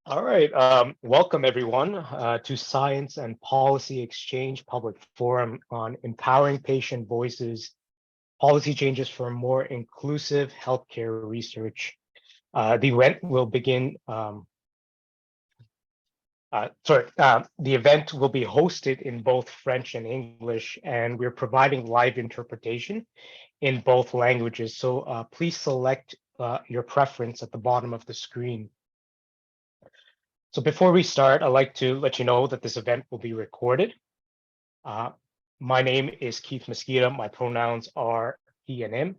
All right. Welcome everyone to Science and Policy Exchange Public Forum on Empowering Patient Voices, Policy Changes for More Inclusive Healthcare Research. The event will begin, the event will be hosted in both French and English, and we're providing live interpretation in both languages. So please select your preference at the bottom of the screen. So before we start, I'd like to let you know that this event will be recorded. My name is Keith Mosqueda. My pronouns are he and him,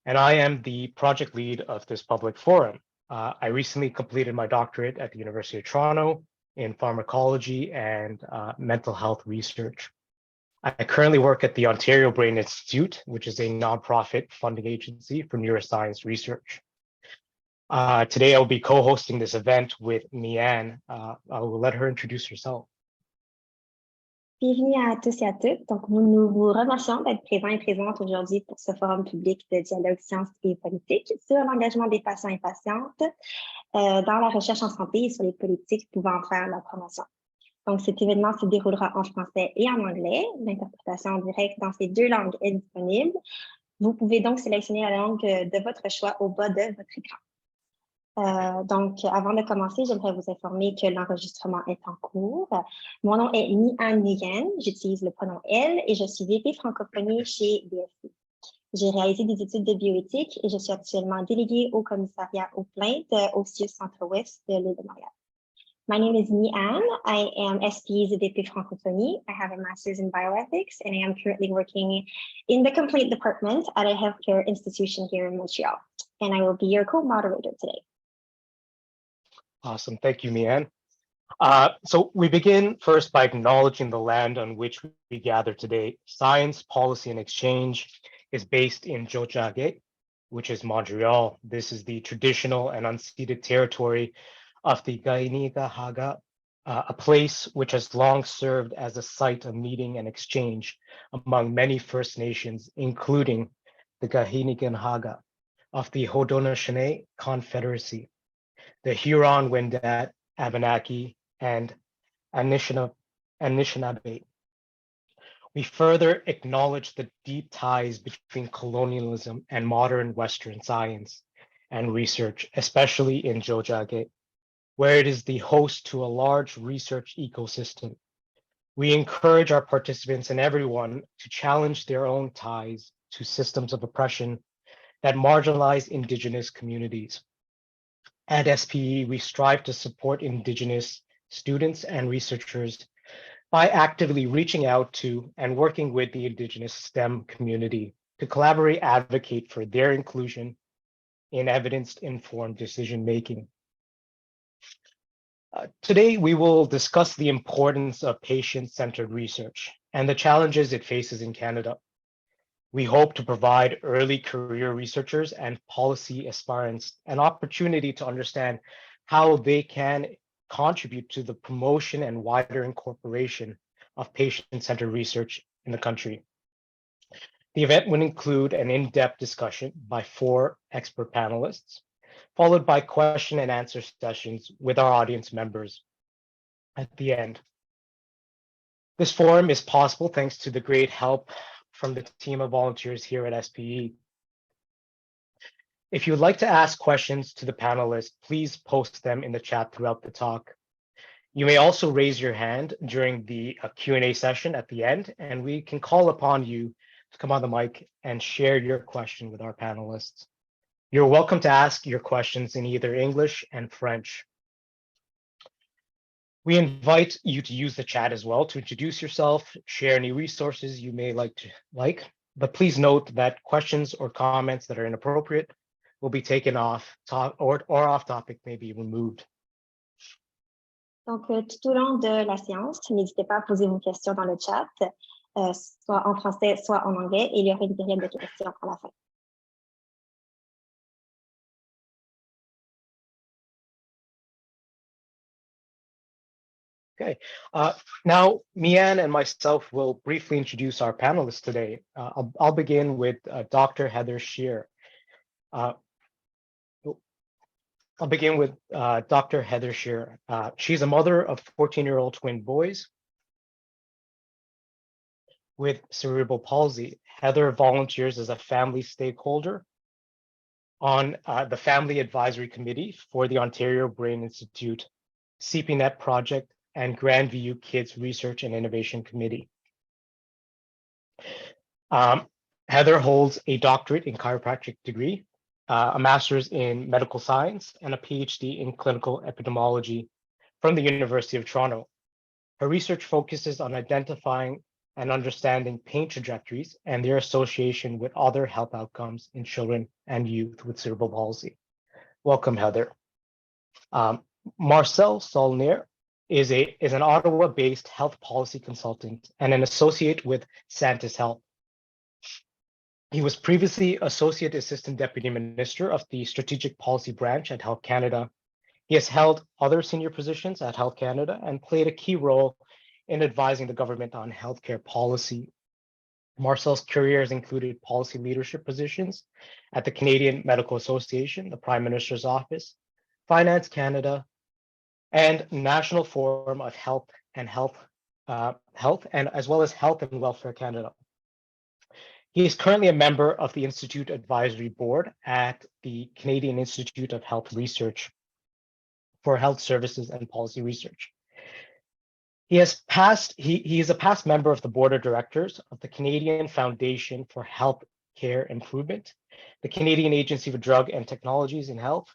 and I am the project lead of this public forum. I recently completed my doctorate at the University of Toronto in pharmacology and mental health research. I currently work at the Ontario Brain Institute, which is a nonprofit funding agency for neuroscience research. Today, I'll be co-hosting this event with Mian. I will let her introduce herself. Bienvenue à tous et à toutes. Donc, nous vous remercions d'être présents et présentes aujourd'hui pour ce forum public de dialogue sciences et politique sur l'engagement des patients et patientes dans la recherche en santé et sur les politiques pouvant faire la promotion. Donc, cet événement se déroulera en français et en anglais. L'interprétation en direct dans ces deux langues est disponible. Vous pouvez donc sélectionner la langue de votre choix au bas de votre écran. Donc, avant de commencer, j'aimerais vous informer que l'enregistrement est en cours. Mon nom est Mian Nguyen, j'utilise le pronom elle et je suis VP francophonie chez BSC. J'ai réalisé des études de bioéthique et je suis actuellement déléguée au commissariat aux plaintes au CIUS Centre-Ouest de l'île de Montréal. My name is Mian. I am SP's VP francophonie. I have a master's in bioethics and I am currently working in the complaint department at a healthcare institution here in Montreal. And I will be your co-moderator today. Awesome. Thank you, Mian. So we begin first by acknowledging the land on which we gather today. Science, Policy, and Exchange is based in Tiohtià:ke, which is Montreal. This is the traditional and unceded territory of the Kanien'kehá:ka, a place which has long served as a site of meeting and exchange among many First Nations, including the Kanien'kehá:ka of the Haudenosaunee Confederacy, the Huron-Wendat, Abenaki, and Anishinaabe. We further acknowledge the deep ties between colonialism and modern Western science and research, especially in Tiohtià:ke, where it is the host to a large research ecosystem. We encourage our participants and everyone to challenge their own ties to systems of oppression that marginalize Indigenous communities. At SPE, we strive to support Indigenous students and researchers by actively reaching out to and working with the Indigenous STEM community to collaborate, advocate for their inclusion in evidence-informed decision-making. Today, we will discuss the importance of patient-centered research and the challenges it faces in Canada. We hope to provide early career researchers and policy aspirants an opportunity to understand how they can contribute to the promotion and wider incorporation of patient-centered research in the country. The event will include an in-depth discussion by 4 expert panelists, followed by question and answer sessions with our audience members at the end. This forum is possible thanks to the great help from the team of volunteers here at SPE. If you would like to ask questions to the panelists, please post them in the chat throughout the talk. You may also raise your hand during the Q&A session at the end, and we can call upon you to come on the mic and share your question with our panelists. You're welcome to ask your questions in either English and French. We invite you to use the chat as well to introduce yourself, share any resources you may like, but please note that questions or comments that are inappropriate will be taken off or off topic may be removed. Donc, tout au long de la séance, n'hésitez pas à poser vos questions dans le chat, soit en français, soit en anglais, et il y aura une période de questions à la fin. Okay, now Mian and myself will briefly introduce our panelists today. I'll begin with Dr. Heather Shear. I'll begin with Dr. Heather Shearer. She's a mother of 14-year-old twin boys with cerebral palsy. Heather volunteers as a family stakeholder on the Family Advisory Committee for the Ontario Brain Institute, CPNet project, and Grandview Kids Research and Innovation Committee. Heather holds a doctorate in chiropractic degree, a master's in medical science, and a PhD in clinical epidemiology from the University of Toronto. Her research focuses on identifying and understanding pain trajectories and their association with other health outcomes in children and youth with cerebral palsy. Welcome, Heather. Marcel Saulnier is an Ottawa-based health policy consultant and an associate with Santis Health. He was previously Associate Assistant Deputy Minister of the Strategic Policy Branch at Health Canada. He has held other senior positions at Health Canada and played a key role in advising the government on healthcare policy. Marcel's career has included policy leadership positions at the Canadian Medical Association, the Prime Minister's Office, Finance Canada, and National Forum of Health and as well as Health and Welfare Canada. He is currently a member of the Institute Advisory Board at the Canadian Institute of Health Research for Health Services and Policy Research. He is a past member of the board of directors of the Canadian Foundation for Health Care Improvement, the Canadian Agency for Drug and Technologies in Health,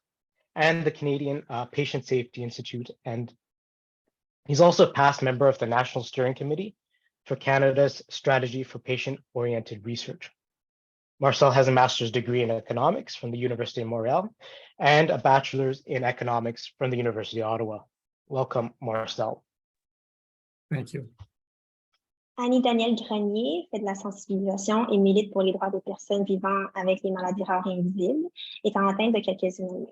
and the Canadian Patient Safety Institute. And he's also a past member of the National Steering Committee for Canada's Strategy for Patient-Oriented Research. Marcel has a master's degree in economics from the University of Montreal and a bachelor's in economics from the University of Ottawa. Welcome, Marcel. Thank you. Annie-Danielle Grenier fait de la sensibilisation et milite pour les droits des personnes vivant avec les maladies rares et invisibles, étant atteinte de quelques-unes.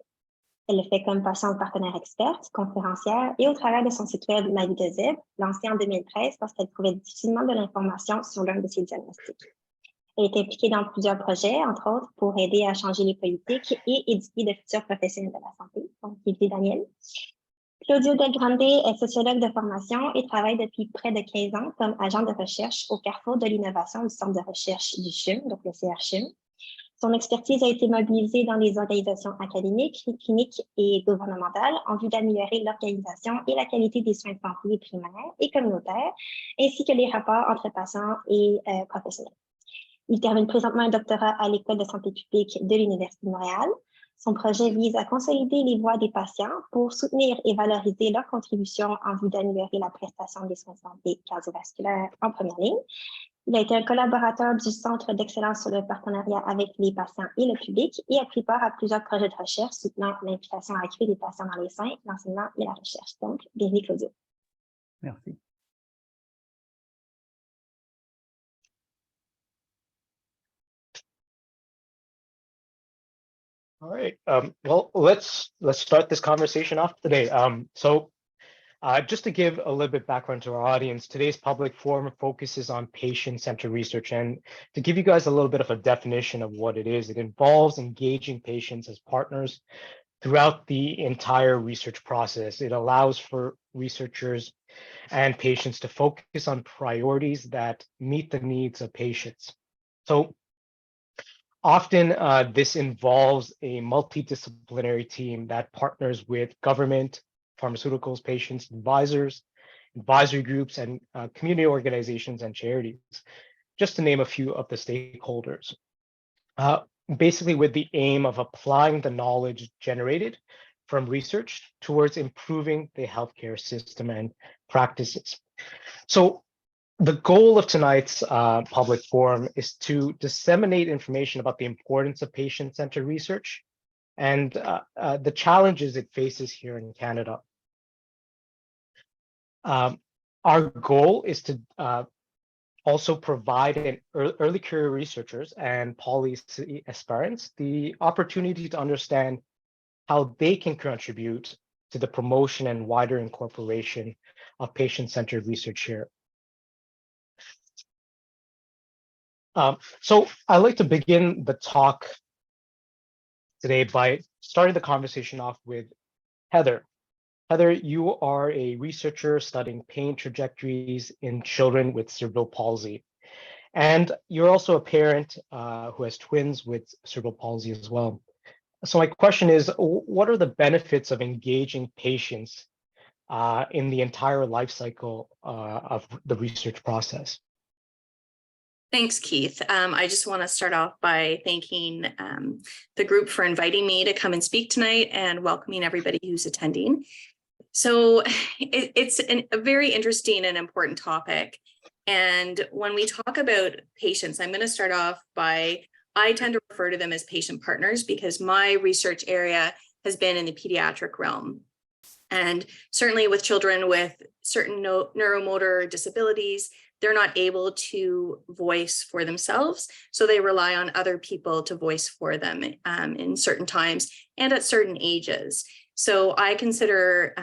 Elle le fait comme patiente partenaire experte, conférencière et au travers de son site web Ma vie de zèbre, lancé en 2013 parce qu'elle trouvait difficilement de l'information sur l'un de ses diagnostics. Elle est impliquée dans plusieurs projets, entre autres, pour aider à changer les politiques et éduquer de futurs professionnels de la santé. Donc, Daniel. Claudio Del Grande est sociologue de formation et travaille depuis près de 15 ans comme agent de recherche au carrefour de l'innovation du Centre de recherche du CHUM, donc le CRCHUM. Son expertise a été mobilisée dans les organisations académiques, cliniques et gouvernementales en vue d'améliorer l'organisation et la qualité des soins de santé primaires et communautaires, ainsi que les rapports entre patients et professionnels. Il termine présentement un doctorat à l'École de santé publique de l'Université de Montréal. Son projet vise à consolider les voix des patients pour soutenir et valoriser leur contribution en vue d'améliorer la prestation des soins de santé cardiovasculaires en première ligne. Il a été un collaborateur du Centre d'excellence sur le partenariat avec les patients et le public et a pris part à plusieurs projets de recherche soutenant l'implication accrue des patients dans les soins, l'enseignement et la recherche. Donc, bienvenue, Claudio. Merci. All right. Well, let's start this conversation off today. Just to give a little bit background to our audience, today's public forum focuses on patient-centered research. And to give you guys a little bit of a definition of what it is, it involves engaging patients as partners throughout the entire research process. It allows for researchers and patients to focus on priorities that meet the needs of patients. So often, this involves a multidisciplinary team that partners with government, pharmaceuticals, patients, advisory groups, and community organizations and charities, just to name a few of the stakeholders. Basically with the aim of applying the knowledge generated from research towards improving the healthcare system and practices. So the goal of tonight's public forum is to disseminate information about the importance of patient-centered research and the challenges it faces here in Canada. Our goal is to also provide early career researchers and policy aspirants the opportunity to understand how they can contribute to the promotion and wider incorporation of patient-centered research here. So I'd like to begin the talk today by starting the conversation off with Heather. Heather, you are a researcher studying pain trajectories in children with cerebral palsy. And you're also a parent who has twins with cerebral palsy as well. So my question is, what are the benefits of engaging patients in the entire life cycle of the research process? Thanks, Keith. I just want to start off by thanking the group for inviting me to come and speak tonight and welcoming everybody who's attending. So it's a very interesting and important topic. And when we talk about patients, I'm going to start off by, I tend to refer to them as patient partners because my research area has been in the pediatric realm. And certainly with children with certain neuromotor disabilities, they're not able to voice for themselves. So they rely on other people to voice for them in certain times and at certain ages. So I consider,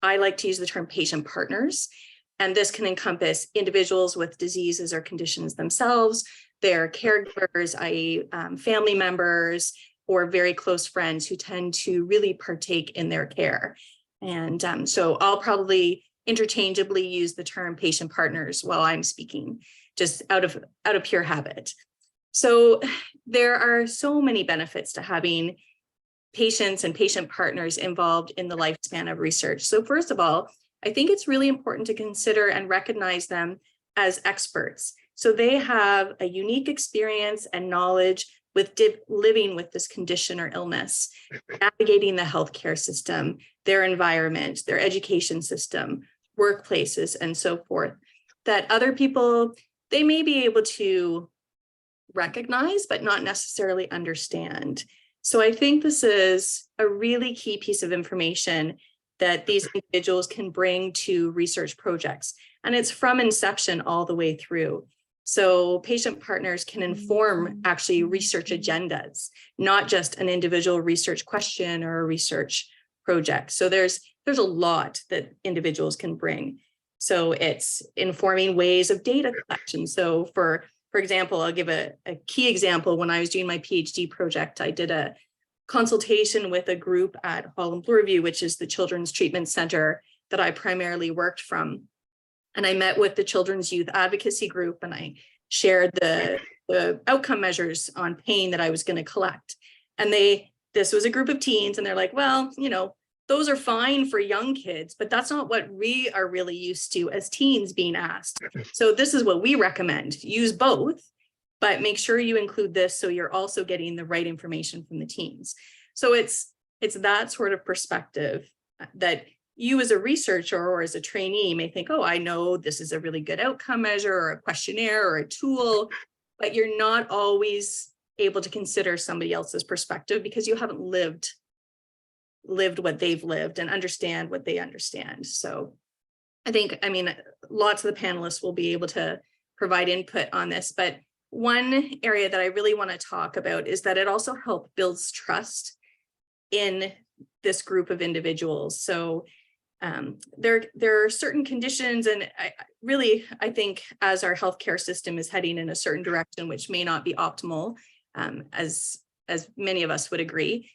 I like to use the term patient partners, and this can encompass individuals with diseases or conditions themselves, their caregivers, i.e. Family members, or very close friends who tend to really partake in their care. And so I'll probably interchangeably use the term patient partners while I'm speaking, just out of pure habit. So there are so many benefits to having patients and patient partners involved in the lifespan of research. So first of all, I think it's really important to consider and recognize them as experts. So they have a unique experience and knowledge with living with this condition or illness, navigating the healthcare system, their environment, their education system, workplaces, and so forth, that other people, they may be able to recognize, but not necessarily understand. So I think this is a really key piece of information that these individuals can bring to research projects. And it's from inception all the way through. So patient partners can inform actually research agendas, not just an individual research question or a research project. So there's a lot that individuals can bring. So it's informing ways of data collection. So for example, I'll give a key example. When I was doing my PhD project, I did a consultation with a group at Holland Bloorview, which is the children's treatment center that I primarily worked from. And I met with the Children's Youth Advocacy Group and I shared the outcome measures on pain that I was going to collect. And this was a group of teens and they're like, well, you know, those are fine for young kids, but that's not what we are really used to as teens being asked. So this is what we recommend. Use both, but make sure you include this so you're also getting the right information from the teens. So it's that sort of perspective that you as a researcher or as a trainee may think, oh, I know this is a really good outcome measure or a questionnaire or a tool, but you're not always able to consider somebody else's perspective because you haven't lived what they've lived and understand what they understand. So I mean, lots of the panelists will be able to provide input on this, but one area that I really want to talk about is that it also builds trust in this group of individuals. So there are certain conditions, and I think as our healthcare system is heading in a certain direction, which may not be optimal, as many of us would agree,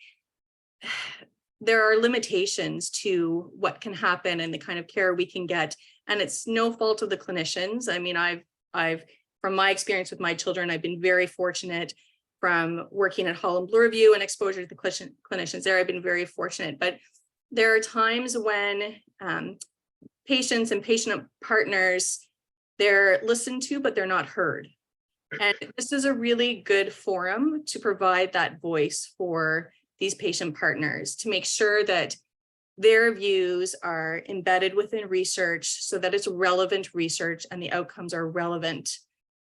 there are limitations to what can happen and the kind of care we can get. And it's no fault of the clinicians. I mean, I've from my experience with my children, I've been very fortunate from working at Holland Bloorview and exposure to the clinicians there. I've been very fortunate, but there are times when patients and patient partners, they're listened to, but they're not heard. And this is a really good forum to provide that voice for these patient partners to make sure that their views are embedded within research so that it's relevant research and the outcomes are relevant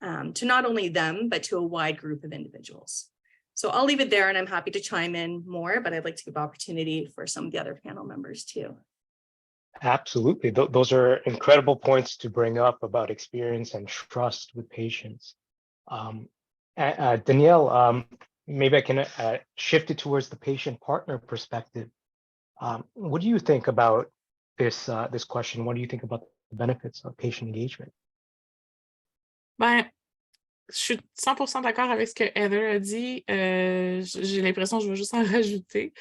to not only them, but to a wide group of individuals. So I'll leave it there and I'm happy to chime in more, but I'd like to give opportunity for some of the other panel members too. Absolutely. Those are incredible points to bring up about experience and trust with patients. Danielle, maybe I can shift it towards the patient partner perspective. What do you think about this question? What do you think about the benefits of patient engagement? je suis 100% d'accord avec ce que Heather a dit. J'ai l'impression, je vais juste en rajouter.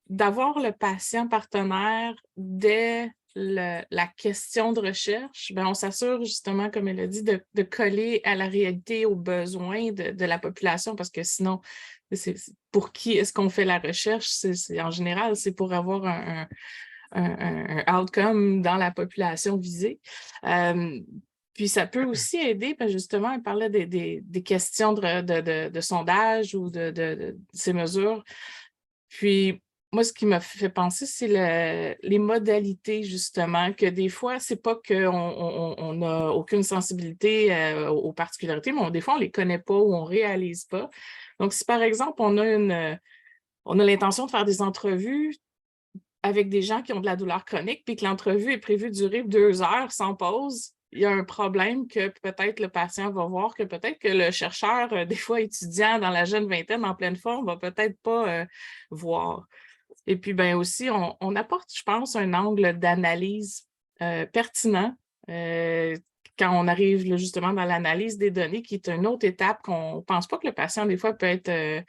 D'avoir le patient partenaire dès la question de recherche, ben, on s'assure justement, comme elle a dit, de coller à la réalité, aux besoins de la population, parce que sinon, pour qui est-ce qu'on fait la recherche? En général, c'est pour avoir un outcome dans la population visée. Puis ça peut aussi aider, parce que justement, elle parlait des questions de sondage ou de ces mesures. Puis moi, ce qui m'a fait penser, c'est les modalités, justement, que des fois, c'est pas qu'on n'a aucune sensibilité aux particularités, mais des fois, on les connaît pas ou on réalise pas. Donc, si par exemple, on a l'intention de faire des entrevues avec des gens qui ont de la douleur chronique, puis que l'entrevue est prévue durer 2 heures sans pause, il y a un problème que peut-être le patient va voir, que peut-être que le chercheur, des fois étudiant dans la jeune vingtaine en pleine forme, va peut-être pas voir. Et puis, ben aussi, on apporte, je pense, un angle d'analyse pertinent quand on arrive là, justement dans l'analyse des données, qui est une autre étape qu'on ne pense pas que le patient, des fois, peut être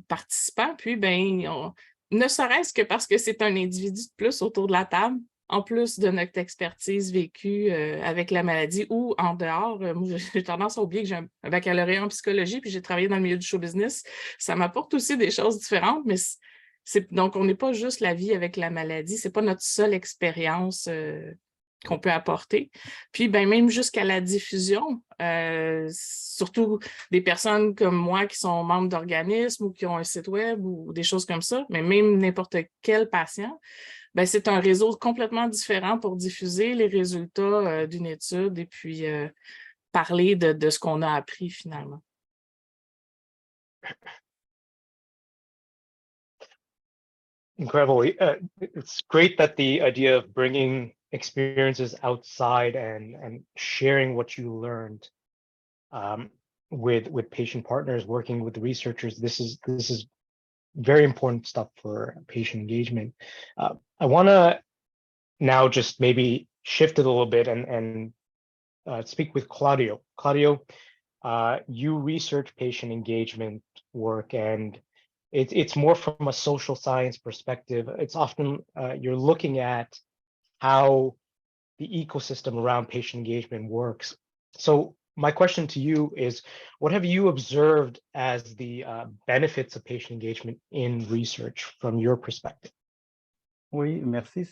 participant. Puis, ben, ne serait-ce que parce que c'est un individu de plus autour de la table, en plus de notre expertise vécue avec la maladie ou en dehors. Moi, j'ai tendance à oublier que j'ai un baccalauréat en psychologie, puis j'ai travaillé dans le milieu du show business. Ça m'apporte aussi des choses différentes, mais donc, on n'est pas juste la vie avec la maladie, c'est pas notre seule expérience qu'on peut apporter. Puis, ben, même jusqu'à la diffusion, surtout des personnes comme moi qui sont membres d'organismes ou qui ont un site web ou des choses comme ça, mais même n'importe quel patient, ben, c'est un réseau complètement différent pour diffuser les résultats d'une étude et puis parler de ce qu'on a appris finalement. Incredible. It's great that the idea of bringing experiences outside and sharing what you learned with patient partners, working with the researchers. This is very important stuff for patient engagement. I want to now just maybe shift it a little bit and speak with Claudio. Claudio, you research patient engagement work, and it's more from a social science perspective. It's often you're looking at how the ecosystem around patient engagement works. So my question to you is, what have you observed as the benefits of patient engagement in research from your perspective? Oui, merci.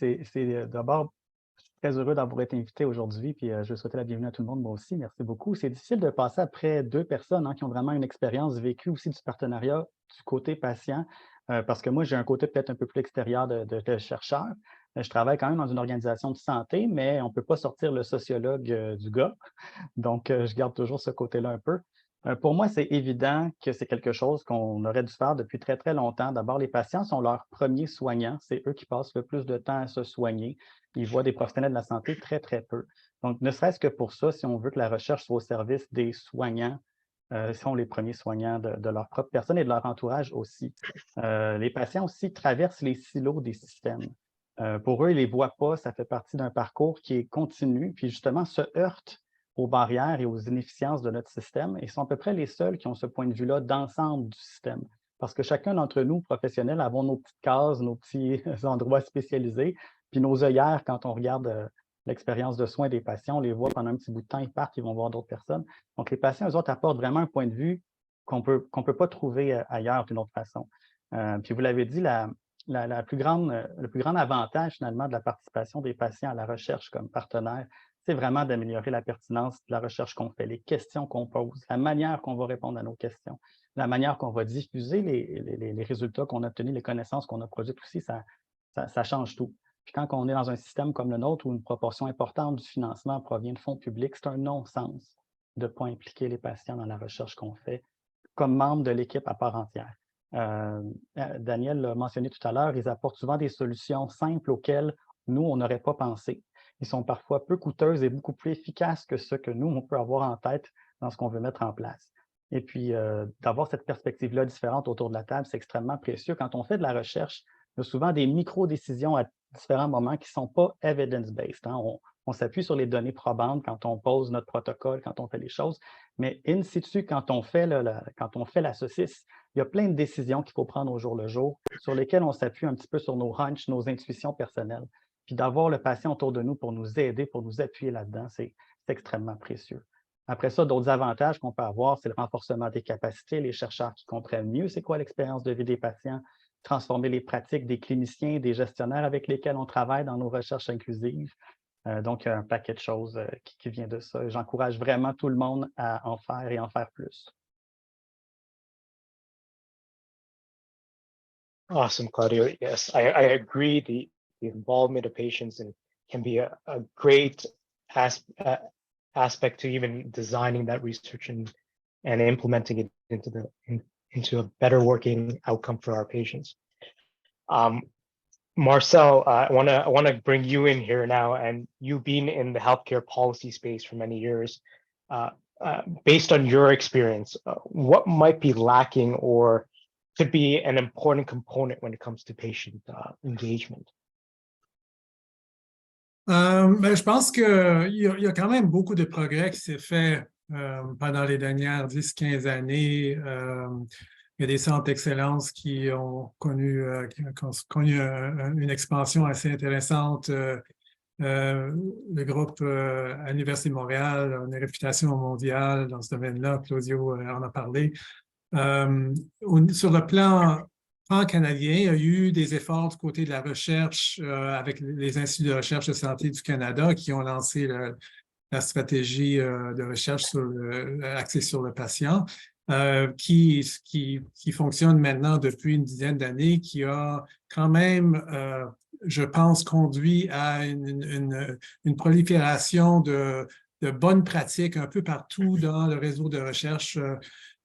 D'abord, je suis très heureux d'avoir été invité aujourd'hui, puis je veux souhaiter la bienvenue à tout le monde, moi aussi. Merci beaucoup. C'est difficile de passer après 2 personnes qui ont vraiment une expérience vécue aussi du partenariat du côté patient, parce que moi, j'ai un côté peut-être un peu plus extérieur de chercheur. Je travaille quand même dans une organisation de santé, mais on ne peut pas sortir le sociologue du gars. Donc, je garde toujours ce côté-là un peu. Pour moi, c'est évident que c'est quelque chose qu'on aurait dû faire depuis très, très longtemps. D'abord, les patients sont leurs premiers soignants. C'est eux qui passent le plus de temps à se soigner. Ils voient des professionnels de la santé très, très peu. Donc, ne serait-ce que pour ça, si on veut que la recherche soit au service des soignants, sont les premiers soignants de leur propre personne et de leur entourage aussi. Les patients aussi traversent les silos des systèmes. Pour eux, ils ne les voient pas. Ça fait partie d'un parcours qui est continu, puis justement se heurte aux barrières et aux inefficiences de notre système, et sont à peu près les seuls qui ont ce point de vue-là d'ensemble du système. Parce que chacun d'entre nous, professionnels, avons nos petites cases, nos petits endroits spécialisés, puis nos œillères, quand on regarde l'expérience de soins des patients, on les voit pendant un petit bout de temps, ils partent, ils vont voir d'autres personnes. Donc, les patients, eux autres, apportent vraiment un point de vue qu'on peut pas trouver ailleurs d'une autre façon. Puis vous l'avez dit, le plus grand avantage, finalement, de la participation des patients à la recherche comme partenaire, c'est vraiment d'améliorer la pertinence de la recherche qu'on fait, les questions qu'on pose, la manière qu'on va répondre à nos questions, la manière qu'on va diffuser les résultats qu'on a obtenus, les connaissances qu'on a produites aussi, ça change tout. Puis quand on est dans un système comme le nôtre où une proportion importante du financement provient de fonds publics, c'est un non-sens de ne pas impliquer les patients dans la recherche qu'on fait comme membres de l'équipe à part entière. Daniel l'a mentionné tout à l'heure, ils apportent souvent des solutions simples auxquelles nous, on n'aurait pas pensé. Ils sont parfois peu coûteuses et beaucoup plus efficaces que ce que nous, on peut avoir en tête dans ce qu'on veut mettre en place. Et puis, d'avoir cette perspective-là différente autour de la table, c'est extrêmement précieux. Quand on fait de la recherche, il y a souvent des micro-décisions à différents moments qui ne sont pas evidence-based. on s'appuie sur les données probantes quand on pose notre protocole, quand on fait les choses, mais in situ, quand on fait la saucisse, il y a plein de décisions qu'il faut prendre au jour le jour, sur lesquelles on s'appuie un petit peu sur nos hunchs, nos intuitions personnelles. Puis d'avoir le patient autour de nous pour nous aider, pour nous appuyer là-dedans, c'est extrêmement précieux. Après ça, d'autres avantages qu'on peut avoir, c'est le renforcement des capacités, les chercheurs qui comprennent mieux c'est quoi l'expérience de vie des patients, transformer les pratiques des cliniciens, des gestionnaires avec lesquels on travaille dans nos recherches inclusives. Donc, il y a un paquet de choses qui vient de ça. J'encourage vraiment tout le monde à en faire et en faire plus. Awesome, Claudio. Yes, I agree. The involvement of patients can be a great aspect to even designing that research and implementing it into a better working outcome for our patients. Marcel, I want to bring you in here now, and you've been in the healthcare policy space for many years. Based on your experience, what might be lacking or could be an important component when it comes to patient engagement? Je pense qu'il y a quand même beaucoup de progrès qui s'est fait pendant les dernières 10-15 années. Il y a des centres d'excellence qui ont connu une expansion assez intéressante. Le groupe à l'Université de Montréal a une réputation mondiale dans ce domaine-là. Claudio en a parlé. Sur le plan pan-canadien, il y a eu des efforts du côté de la recherche avec les instituts de recherche de santé du Canada qui ont lancé la stratégie de recherche axée sur le patient, qui fonctionne maintenant depuis une dizaine d'années, qui a quand même, je pense, conduit à une prolifération de bonnes pratiques un peu partout dans le réseau de recherche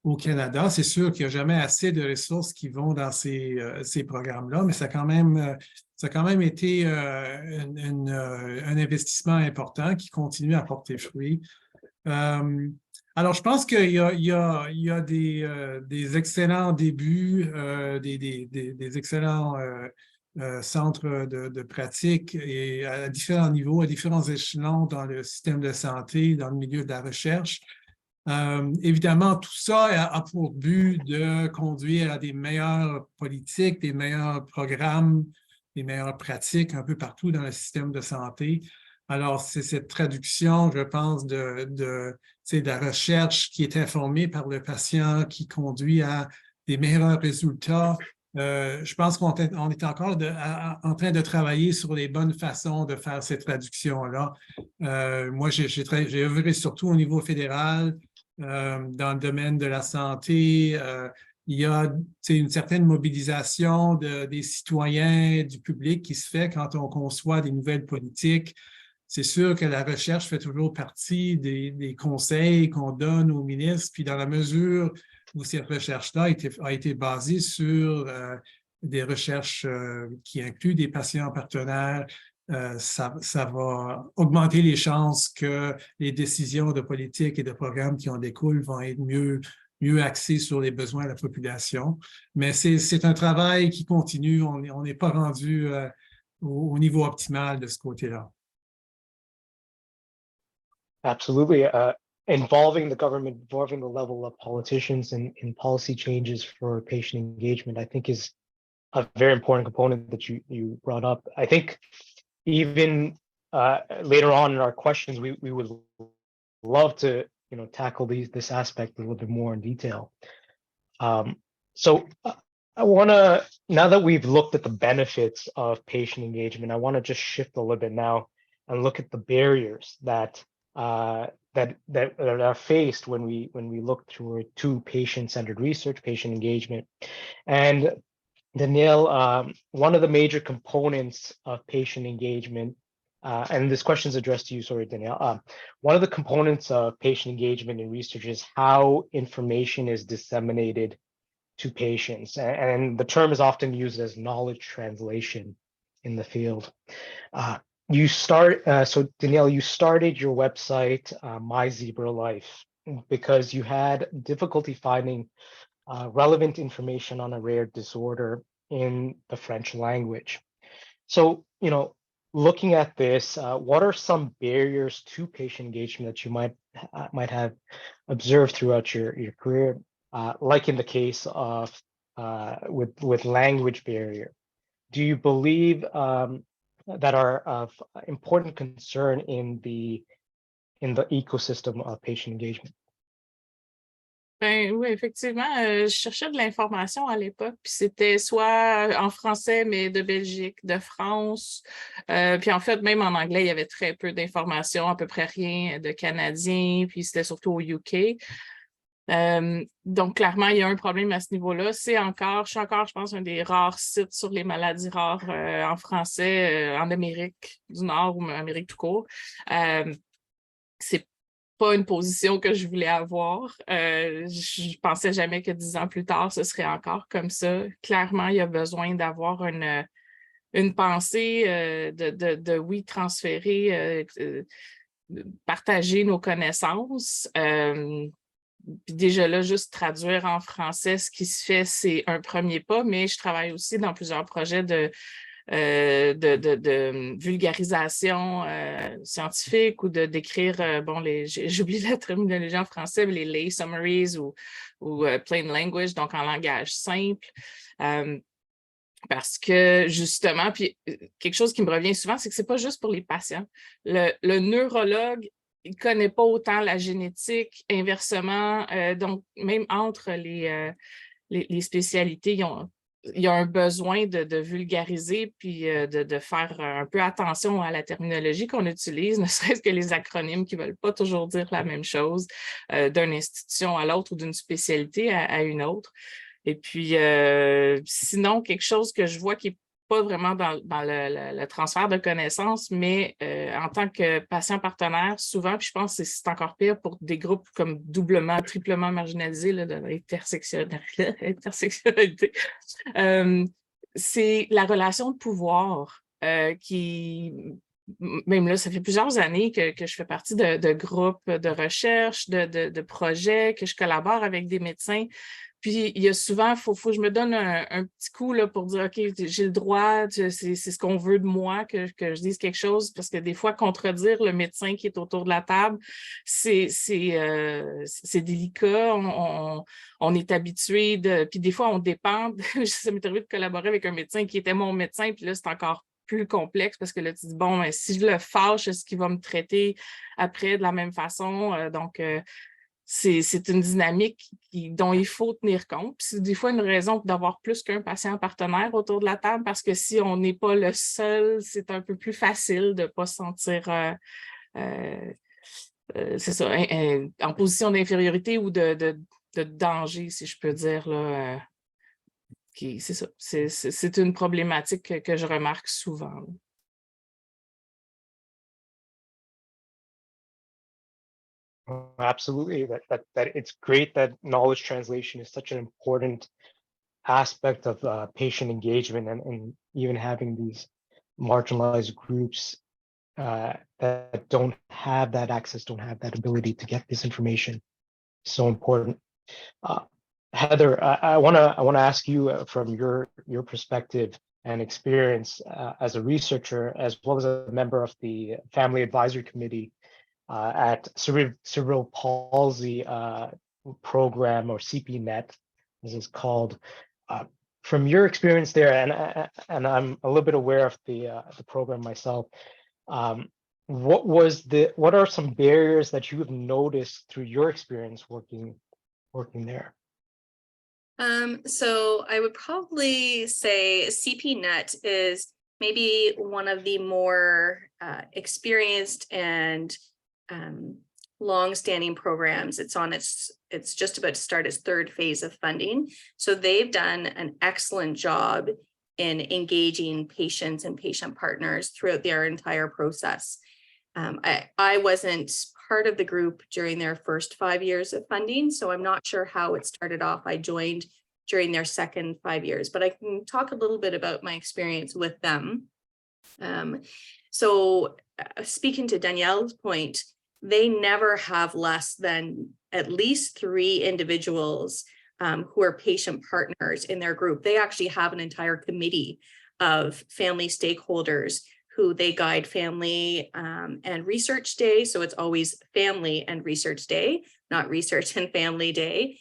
au Canada. C'est sûr qu'il n'y a jamais assez de ressources qui vont dans ces programmes-là, mais ça a quand même été un investissement important qui continue à porter fruit. Alors, je pense qu'il y a des excellents débuts, des excellents centres de pratique et à différents niveaux, à différents échelons dans le système de santé, dans le milieu de la recherche. Évidemment, tout ça a pour but de conduire à des meilleures politiques, des meilleurs programmes, des meilleures pratiques un peu partout dans le système de santé. Alors, c'est cette traduction, je pense, de la recherche qui est informée par le patient, qui conduit à des meilleurs résultats. Je pense qu'on est encore en train de travailler sur les bonnes façons de faire cette traduction-là. Moi, j'ai œuvré surtout au niveau fédéral, dans le domaine de la santé. Il y a une certaine mobilisation des citoyens, du public qui se fait quand on conçoit des nouvelles politiques. C'est sûr que la recherche fait toujours partie des conseils qu'on donne aux ministres, puis dans la mesure où cette recherche-là a été basée sur des recherches qui incluent des patients partenaires, ça va augmenter les chances que les décisions de politique et de programmes qui en découlent vont être mieux axées sur les besoins de la population. Mais c'est un travail qui continue. On n'est pas rendu au niveau optimal de ce côté-là. Absolutely. Involving the government, involving the level of politicians in policy changes for patient engagement, I think is a very important component that you brought up. I think even later on in our questions, we would love to tackle this aspect a little bit more in detail. So I want to, now that we've looked at the benefits of patient engagement, I want to just shift a little bit now and look at the barriers that are faced when we look to patient-centered research, patient engagement. And Danielle, one of the major components of patient engagement, and this question is addressed to you, sorry, Danielle. One of the components of patient engagement in research is how information is disseminated to patients. And the term is often used as knowledge translation in the field. So Danielle, you started your website, My Zebra Life, because you had difficulty finding relevant information on a rare disorder in the French language. So, looking at this, what are some barriers to patient engagement that you might have observed throughout your career, like in the case of with language barrier? Do you believe that are of important concern in the ecosystem of patient engagement? Ben oui, effectivement, je cherchais de l'information à l'époque, puis c'était soit en français, mais de Belgique, de France. Puis en fait, même en anglais, il y avait très peu d'informations, à peu près rien de canadien, puis c'était surtout au UK. Donc, clairement, il y a un problème à ce niveau-là. Je suis encore, je pense, un des rares sites sur les maladies rares en français en Amérique du Nord ou en Amérique tout court. C'est pas une position que je voulais avoir. Je pensais jamais que 10 ans plus tard, ce serait encore comme ça. Clairement, il y a besoin d'avoir une pensée oui, transférer, partager nos connaissances. Puis déjà là, juste traduire en français ce qui se fait, c'est un premier pas, mais je travaille aussi dans plusieurs projets de vulgarisation scientifique ou d'écrire, j'oublie la terminologie en français, mais les lay summaries ou plain language, donc en langage simple. Parce que justement, puis quelque chose qui me revient souvent, c'est que c'est pas juste pour les patients. Le neurologue, il connaît pas autant la génétique, inversement, donc même entre les spécialités, il y a un besoin de vulgariser puis de faire un peu attention à la terminologie qu'on utilise, ne serait-ce que les acronymes qui ne veulent pas toujours dire la même chose d'une institution à l'autre ou d'une spécialité à une autre. Et puis, sinon, quelque chose que je vois qui n'est pas vraiment dans le transfert de connaissances, mais en tant que patient partenaire, souvent, puis je pense que c'est encore pire pour des groupes comme doublement, triplement marginalisés là, de l'intersectionnalité, c'est la relation de pouvoir qui... Même là, ça fait plusieurs années que je fais partie de groupes de recherche, de projets, que je collabore avec des médecins. Puis, il y a souvent, faut que je me donne un petit coup là, pour dire, OK, j'ai le droit, c'est ce qu'on veut de moi, que je dise quelque chose, parce que des fois, contredire le médecin qui est autour de la table, c'est délicat, on est habitué puis des fois, on dépend, ça m'est arrivé de collaborer avec un médecin qui était mon médecin, puis là, c'est encore plus complexe parce que là, tu dis, bon, ben, si je le fâche, est-ce qu'il va me traiter après de la même façon? C'est une dynamique dont il faut tenir compte. Puis c'est des fois une raison d'avoir plus qu'un patient partenaire autour de la table parce que si on n'est pas le seul, c'est un peu plus facile de ne pas se sentir c'est ça, en position d'infériorité ou de danger, si je peux dire. Là, c'est ça. C'est une problématique que je remarque souvent. Là. Absolutely, that it's great that knowledge translation is such an important aspect of patient engagement and even having these marginalized groups that don't have that access, don't have that ability to get this information. So important. Heather, I want to ask you from your perspective and experience as a researcher, as well as a member of the Family Advisory Committee at Cerebral Palsy Program, or CPNet, as it's called. From your experience there, and I'm a little bit aware of the program myself. What are some barriers that you have noticed through your experience working there? So I would probably say CPNet is maybe one of the more experienced and long-standing programs. It's just about to start its third phase of funding. So they've done an excellent job in engaging patients and patient partners throughout their entire process. I wasn't part of the group during their first 5 years of funding, so I'm not sure how it started off. I joined during their second 5 years, but I can talk a little bit about my experience with them. So speaking to Danielle's point, they never have less than at least 3 individuals who are patient partners in their group. They actually have an entire committee of family stakeholders who they guide family and research day. So it's always family and research day, not research and family day.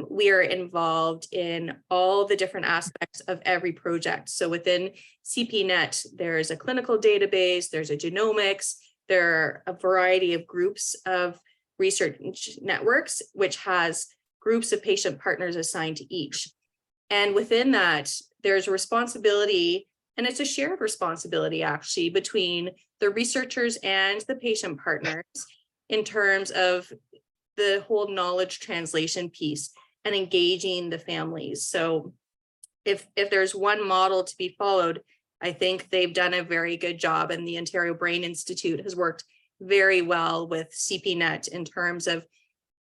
We are involved in all the different aspects of every project. So within CPNet, there's a clinical database, there's a genomics, there are a variety of groups of research networks, which has groups of patient partners assigned to each. And within that, there's a responsibility, and it's a shared responsibility actually between the researchers and the patient partners in terms of the whole knowledge translation piece and engaging the families. So if there's one model to be followed, I think they've done a very good job, and the Ontario Brain Institute has worked very well with CPNet in terms of,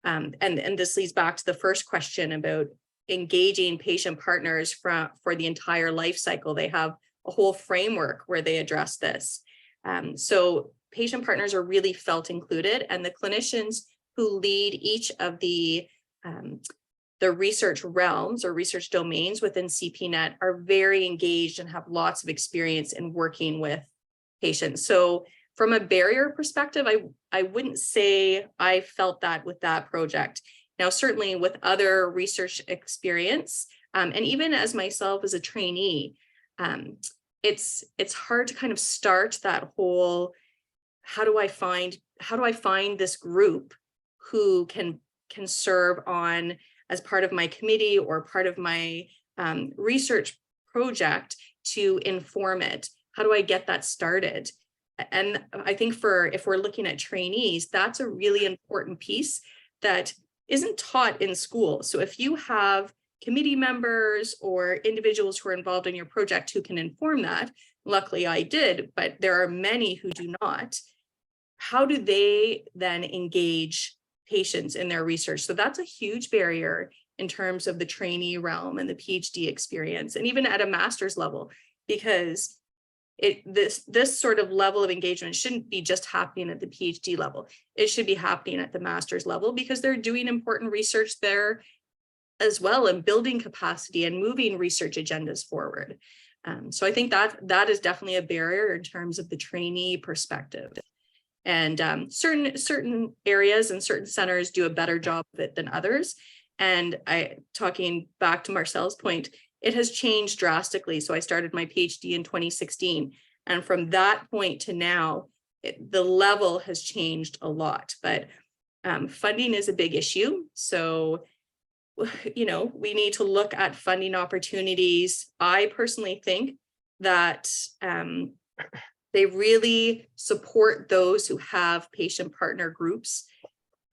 and this leads back to the first question about engaging patient partners for the entire life cycle. They have a whole framework where they address this. So patient partners are really felt included, and the clinicians who lead each of the research realms or research domains within CPNet are very engaged and have lots of experience in working with patients. So from a barrier perspective, I wouldn't say I felt that with that project. Now, certainly with other research experience, and even as myself as a trainee, it's hard to kind of start that whole, how do I find this group who can serve on as part of my committee or part of my research project to inform it? How do I get that started? And I think if we're looking at trainees, that's a really important piece that isn't taught in school. So if you have committee members or individuals who are involved in your project who can inform that, luckily I did, but there are many who do not. How do they then engage patients in their research? So that's a huge barrier in terms of the trainee realm and the PhD experience, and even at a master's level, because this sort of level of engagement shouldn't be just happening at the PhD level. It should be happening at the master's level, because they're doing important research there as well, and building capacity and moving research agendas forward. So I think that is definitely a barrier in terms of the trainee perspective. And certain areas and certain centers do a better job of it than others. And talking back to Marcel's point, it has changed drastically. So I started my PhD in 2016. And from that point to now, the level has changed a lot. But funding is a big issue. So, we need to look at funding opportunities. I personally think that they really support those who have patient partner groups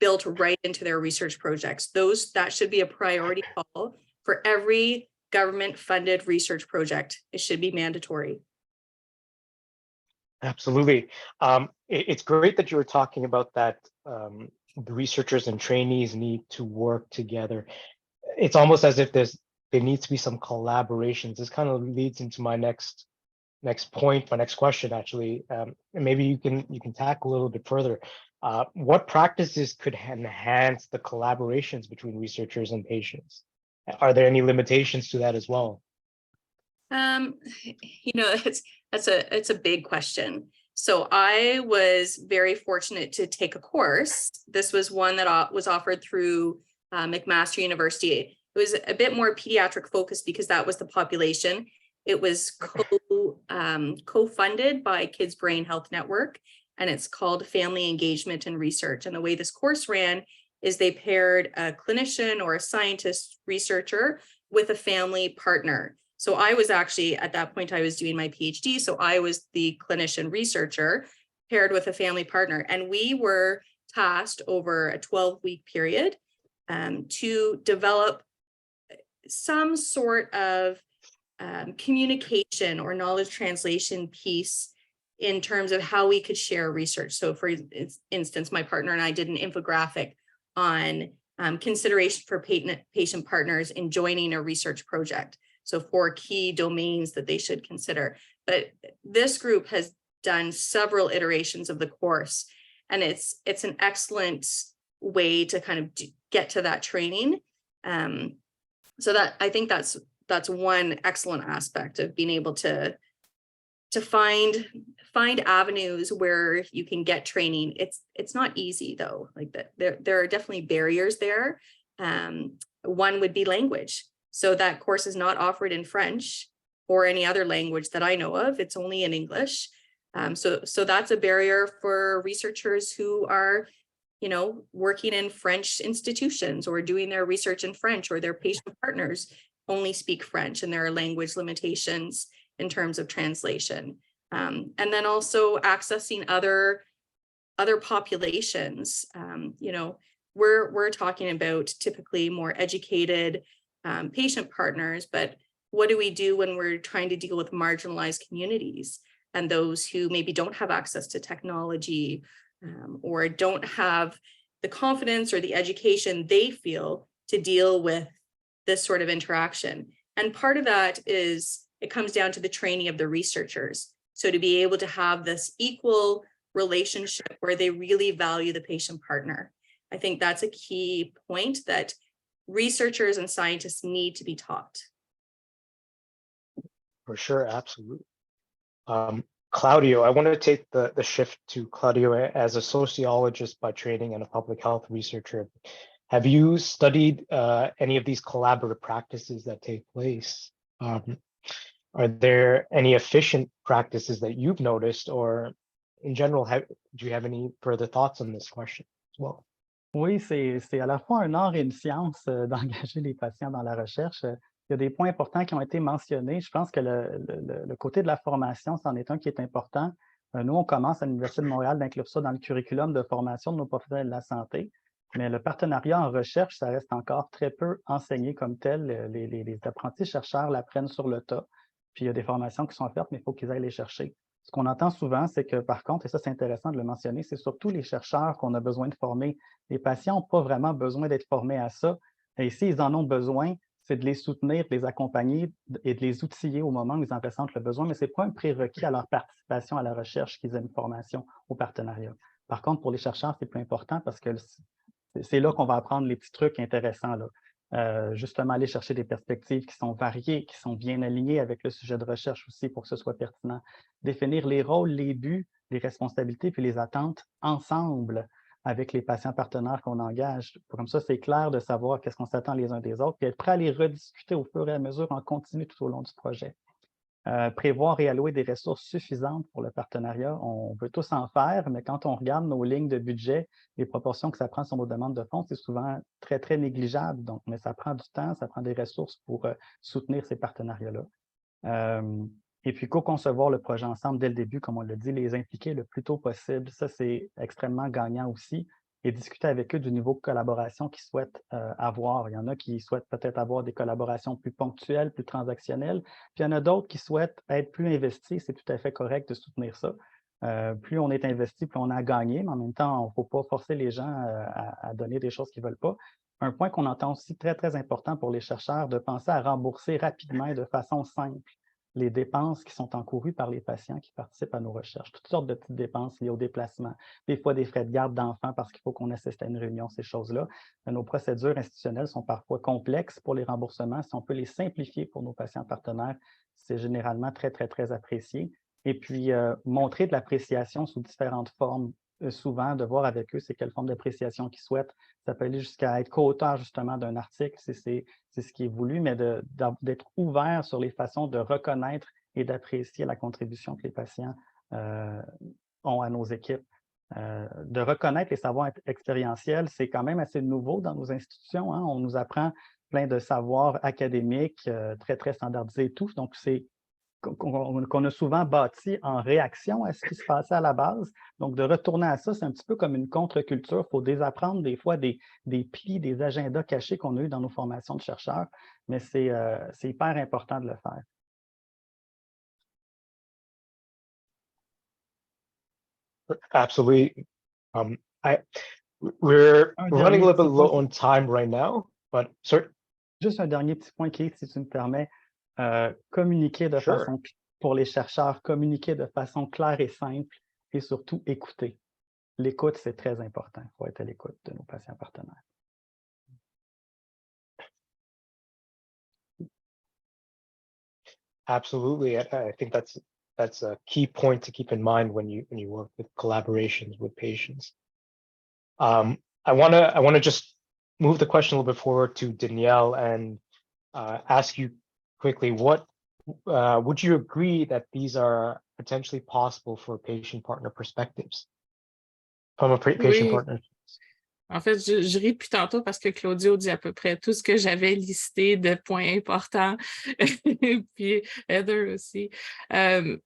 built right into their research projects. That should be a priority call for every government funded research project. It should be mandatory. Absolutely. It's great that you were talking about that. The researchers and trainees need to work together. It's almost as if there needs to be some collaborations. This kind of leads into my next point, my next question, actually. And maybe you can tackle a little bit further. What practices could enhance the collaborations between researchers and patients? Are there any limitations to that as well? It's a big question. So I was very fortunate to take a course. This was one that was offered through McMaster University. It was a bit more pediatric focused because that was the population. It was co-funded by Kids Brain Health Network, and it's called Family Engagement and Research. And the way this course ran is they paired a clinician or a scientist researcher with a family partner. So I was actually, at that point, I was doing my PhD. So I was the clinician researcher paired with a family partner. And we were tasked over a 12-week period to develop some sort of communication or knowledge translation piece in terms of how we could share research. So for instance, my partner and I did an infographic on consideration for patient partners in joining a research project. So 4 key domains that they should consider. But this group has done several iterations of the course, and it's an excellent way to kind of get to that training. So that I think that's one excellent aspect of being able to find find avenues where you can get training. It's not easy though. Like that, there are definitely barriers there. One would be language. So that course is not offered in French or any other language that I know of. It's only in English. So that's a barrier for researchers who are, working in French institutions or doing their research in French, or their patient partners only speak French, and there are language limitations in terms of translation. And then also accessing other populations. We're talking about typically more educated patient partners, but what do we do when we're trying to deal with marginalized communities and those who maybe don't have access to technology or don't have the confidence or the education they feel to deal with this sort of interaction? And part of that is it comes down to the training of the researchers. So to be able to have this equal relationship where they really value the patient partner. I think that's a key point that researchers and scientists need to be taught. For sure, absolutely. Claudio, I want to take the shift to Claudio as a sociologist by training and a public health researcher. Have you studied any of these collaborative practices that take place? Are there any efficient practices that you've noticed, or in general, do you have any further thoughts on this question as well? Oui, c'est à la fois un art et une science d'engager les patients dans la recherche. Il y a des points importants qui ont été mentionnés. Je pense que le côté de la formation, c'en est un qui est important. Nous, on commence à l'Université de Montréal d'inclure ça dans le curriculum de formation de nos professionnels de la santé. Mais le partenariat en recherche, ça reste encore très peu enseigné comme tel. Les apprentis chercheurs l'apprennent sur le tas. Puis il y a des formations qui sont offertes, mais il faut qu'ils aillent les chercher. Ce qu'on entend souvent, c'est que par contre, et ça c'est intéressant de le mentionner, c'est surtout les chercheurs qu'on a besoin de former. Les patients n'ont pas vraiment besoin d'être formés à ça. Et s'ils en ont besoin, c'est de les soutenir, de les accompagner et de les outiller au moment où ils en ressentent le besoin, mais ce n'est pas un prérequis à leur participation à la recherche qu'ils aient une formation au partenariat. Par contre, pour les chercheurs, c'est plus important parce que c'est là qu'on va apprendre les petits trucs intéressants, là. Justement, aller chercher des perspectives qui sont variées, qui sont bien alignées avec le sujet de recherche aussi pour que ce soit pertinent. Définir les rôles, les buts, les responsabilités puis les attentes ensemble avec les patients partenaires qu'on engage. Comme ça, c'est clair de savoir qu'est-ce qu'on s'attend les uns des autres, puis être prêt à les rediscuter au fur et à mesure en continu tout au long du projet. Prévoir et allouer des ressources suffisantes pour le partenariat. On veut tous en faire, mais quand on regarde nos lignes de budget, les proportions que ça prend sur nos demandes de fonds, c'est souvent très, très négligeable. Donc, mais ça prend du temps, ça prend des ressources pour soutenir ces partenariats-là. Et puis, co-concevoir le projet ensemble dès le début, comme on l'a dit, les impliquer le plus tôt possible. Ça, c'est extrêmement gagnant aussi. Et discuter avec eux du niveau de collaboration qu'ils souhaitent avoir. Il y en a qui souhaitent peut-être avoir des collaborations plus ponctuelles, plus transactionnelles. Puis il y en a d'autres qui souhaitent être plus investis. C'est tout à fait correct de soutenir ça. Plus on est investi, plus on a gagné, mais en même temps, il ne faut pas forcer les gens à donner des choses qu'ils ne veulent pas. Un point qu'on entend aussi très, très important pour les chercheurs, de penser à rembourser rapidement et de façon simple les dépenses qui sont encourues par les patients qui participent à nos recherches. Toutes sortes de petites dépenses liées au déplacement, des fois des frais de garde d'enfants parce qu'il faut qu'on assiste à une réunion, ces choses-là. Nos procédures institutionnelles sont parfois complexes pour les remboursements. Si on peut les simplifier pour nos patients partenaires, c'est généralement très, très, très apprécié. Et puis, montrer de l'appréciation sous différentes formes. Souvent, de voir avec eux c'est quelle forme d'appréciation qu'ils souhaitent. Ça peut aller jusqu'à être co-auteur justement d'un article, si c'est ce qui est voulu, mais d'être ouvert sur les façons de reconnaître et d'apprécier la contribution que les patients ont à nos équipes. De reconnaître les savoirs expérientiels, c'est quand même assez nouveau dans nos institutions. Hein? On nous apprend plein de savoirs académiques, très, très standardisés et tout. Donc, c'est qu'on a souvent bâti en réaction à ce qui se passait à la base. Donc, de retourner à ça, c'est un petit peu comme une contre-culture. Il faut désapprendre des fois des plis, des agendas cachés qu'on a eus dans nos formations de chercheurs, mais c'est hyper important de le faire. Absolutely. We're running a little bit low on time right now, but sorry. Juste un dernier petit point, Keith, si tu me permets. Communiquer de façon, pour les chercheurs, communiquer de façon claire et simple et surtout écouter. L'écoute, c'est très important. Il faut être à l'écoute de nos patients partenaires. Absolutely. I think that's that's a key point to keep in mind when you work with collaborations with patients. I wanna just move the question a little bit forward to Danielle and ask you quickly, what would you agree that these are potentially possible for patient partner perspectives from a patient Oui. partner? En fait, je ris depuis tantôt parce que Claudio dit à peu près tout ce que j'avais listé de points importants, puis Heather aussi.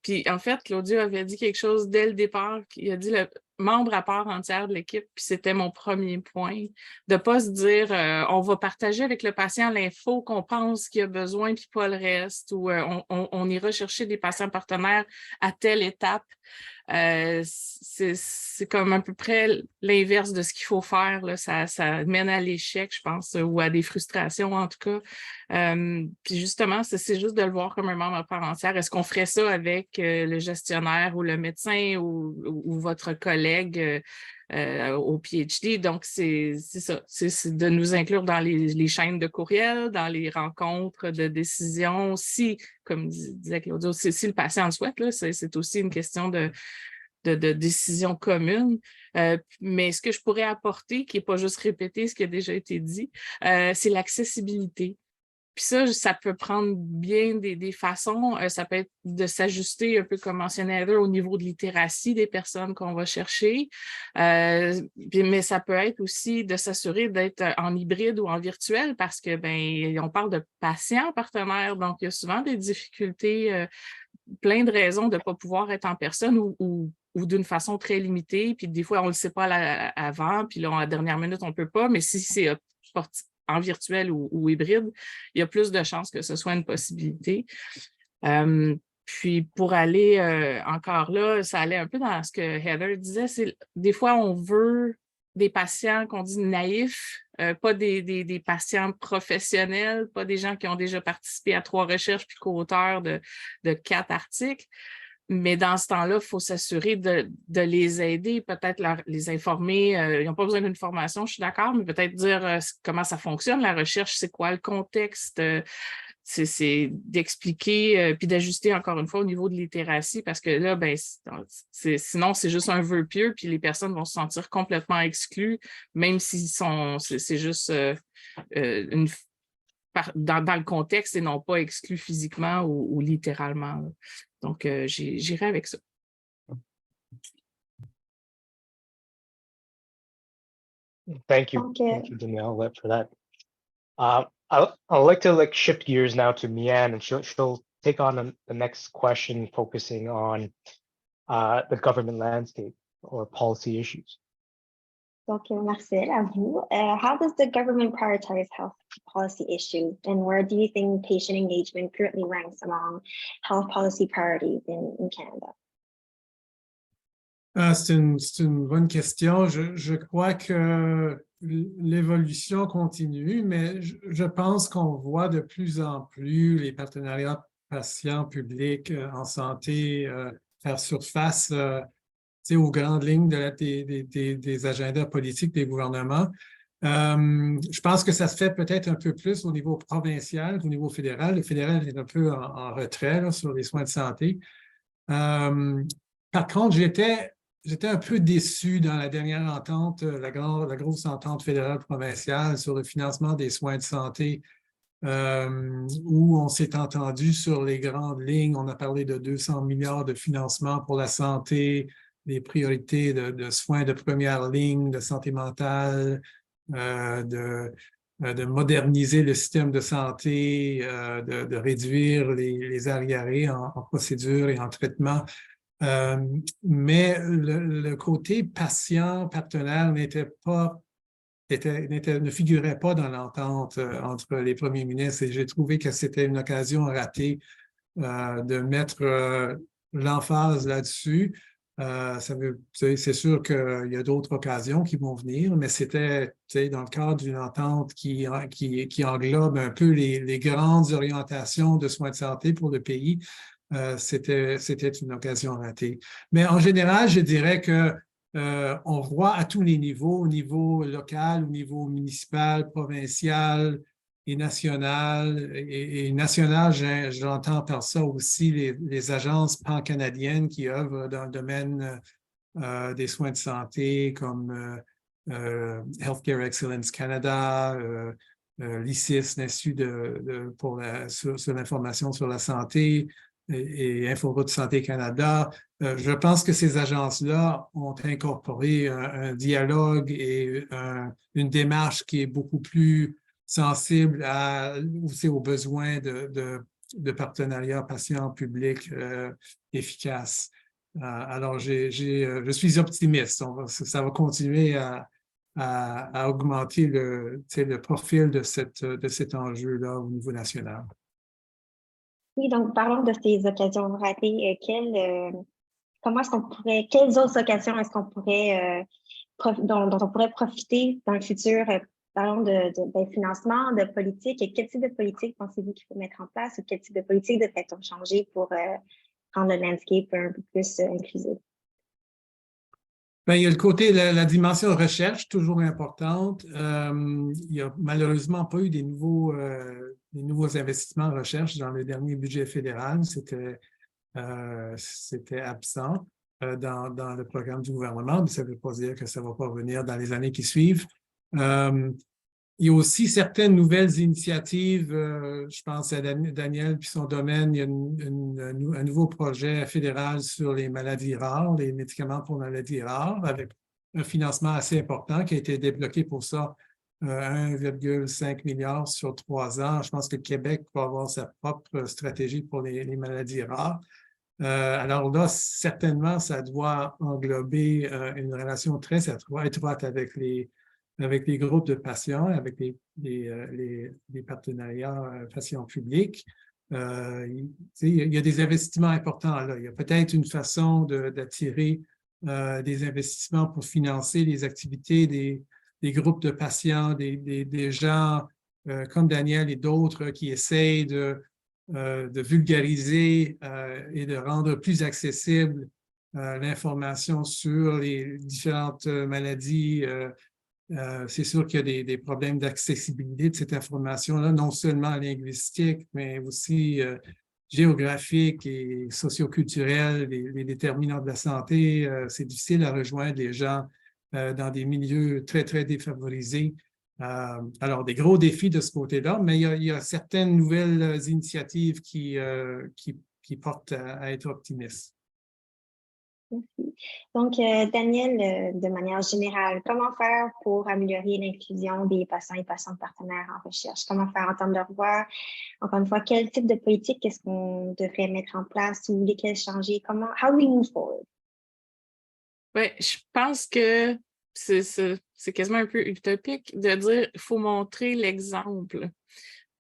Puis en fait, Claudio avait dit quelque chose dès le départ, il a dit le membre à part entière de l'équipe, puis c'était mon premier point, de ne pas se dire on va partager avec le patient l'info qu'on pense qu'il a besoin, puis pas le reste, ou on ira chercher des patients partenaires à telle étape. C'est comme à peu près l'inverse de ce qu'il faut faire. Là. Ça mène à l'échec, je pense, ou à des frustrations en tout cas. Puis justement, c'est juste de le voir comme un membre à part entière. Est-ce qu'on ferait ça avec le gestionnaire ou le médecin ou votre collègue au PhD? Donc, c'est ça. C'est de nous inclure dans les chaînes de courriel, dans les rencontres de décision. Si, comme disait Claudio, si le patient le souhaite, là, c'est aussi une question de décision commune. Mais ce que je pourrais apporter, qui n'est pas juste répéter ce qui a déjà été dit, c'est l'accessibilité. Puis ça peut prendre bien des façons. Ça peut être de s'ajuster, un peu comme mentionnait Heather, au niveau de littératie des personnes qu'on va chercher. Mais ça peut être aussi de s'assurer d'être en hybride ou en virtuel parce que, on parle de patients partenaires, donc il y a souvent des difficultés, plein de raisons de ne pas pouvoir être en personne ou d'une façon très limitée. Puis des fois, on ne le sait pas avant, puis là, à la dernière minute, on ne peut pas. Mais si c'est en virtuel ou hybride, il y a plus de chances que ce soit une possibilité. Puis pour aller encore là, ça allait un peu dans ce que Heather disait, c'est des fois on veut des patients qu'on dit naïfs, pas des patients professionnels, pas des gens qui ont déjà participé à 3 recherches puis co-auteurs de 4 articles. Mais dans ce temps-là, il faut s'assurer de les aider, peut-être les informer. Ils n'ont pas besoin d'une formation, je suis d'accord, mais peut-être dire comment ça fonctionne, la recherche, c'est quoi le contexte, c'est d'expliquer, puis d'ajuster encore une fois au niveau de littératie, parce que là, sinon, c'est juste un vœu pieux, puis les personnes vont se sentir complètement exclues, même si c'est juste dans le contexte et non pas exclus physiquement ou littéralement. Là. Donc, j'irai avec ça. Thank you, Danielle, for that. I'd like to shift gears now to Mian, and she'll take on the next question, focusing on the government landscape or policy issues. Donc, Marcel, à vous. How does the government prioritize health policy issues, and where do you think patient engagement currently ranks among health policy priorities in Canada? C'est une bonne question. Je crois que l'évolution continue, mais je pense qu'on voit de plus en plus les partenariats patients publics en santé faire surface aux grandes lignes des agendas politiques des gouvernements. Je pense que ça se fait peut-être un peu plus au niveau provincial qu'au niveau fédéral. Le fédéral est un peu en retrait là, sur les soins de santé. Par contre, j'étais un peu déçu dans la dernière entente, la grosse entente fédérale provinciale sur le financement des soins de santé, où on s'est entendu sur les grandes lignes. On a parlé de 200 milliards de financement pour la santé, des priorités de soins de première ligne, de santé mentale, de moderniser le système de santé, de réduire les arriérés en procédure et en traitement. Mais le côté patient partenaire ne figurait pas dans l'entente entre les premiers ministres, et j'ai trouvé que c'était une occasion ratée de mettre l'emphase là-dessus. C'est sûr qu'il y a d'autres occasions qui vont venir, mais c'était dans le cadre d'une entente qui englobe un peu les grandes orientations de soins de santé pour le pays. C'était une occasion ratée. Mais en général, je dirais que on voit à tous les niveaux, au niveau local, au niveau municipal, provincial national. Et national, j'entends par ça aussi les agences pan-canadiennes qui œuvrent dans le domaine des soins de santé comme Healthcare Excellence Canada, l'ICIS, l'Institut sur l'information sur la santé et InfoRoute Santé Canada. Je pense que ces agences-là ont incorporé un dialogue et une démarche qui est beaucoup plus sensible aussi aux besoins de partenariats patients-publics efficaces. Alors, je suis optimiste. Ça va continuer à augmenter le profil de cet enjeu-là au niveau national. Oui, donc parlons de ces occasions ratées. Comment est-ce qu'on pourrait, quelles autres occasions est-ce qu'on pourrait, dont on pourrait profiter dans le futur? Parlons de financement, de politique. Et quel type de politique pensez-vous qu'il faut mettre en place ou quel type de politique devrait-on changer pour rendre le landscape un peu plus inclusif? Bien, il y a le côté, la dimension recherche, toujours importante. Il n'y a malheureusement pas eu des nouveaux investissements en recherche dans le dernier budget fédéral. C'était absent dans le programme du gouvernement, mais ça ne veut pas dire que ça ne va pas revenir dans les années qui suivent. Il y a aussi certaines nouvelles initiatives, je pense à Daniel puis son domaine, il y a un nouveau projet fédéral sur les maladies rares, les médicaments pour maladies rares, avec un financement assez important qui a été débloqué pour ça, 1,5 milliard sur 3 ans. Je pense que le Québec va avoir sa propre stratégie pour les maladies rares. Alors là, certainement, ça doit englober une relation très étroite avec les groupes de patients, avec les partenariats patients publics. Il y a des investissements importants là. Il y a peut-être une façon d'attirer des investissements pour financer les activités des groupes de patients, des gens comme Daniel et d'autres qui essayent de vulgariser et de rendre plus accessible l'information sur les différentes maladies. C'est sûr qu'il y a des problèmes d'accessibilité de cette information-là, non seulement linguistique, mais aussi géographique et socioculturelle, les déterminants de la santé. C'est difficile à rejoindre les gens dans des milieux très, très défavorisés. Alors, des gros défis de ce côté-là, mais il y a certaines nouvelles initiatives qui portent à être optimistes. Merci. Donc, Daniel, de manière générale, comment faire pour améliorer l'inclusion des patients et patientes partenaires en recherche? Comment faire entendre leur voix? Encore une fois, quel type de politique est-ce qu'on devrait mettre en place ou lesquelles changer? How do we move forward? Oui, je pense que c'est quasiment un peu utopique de dire qu'il faut montrer l'exemple.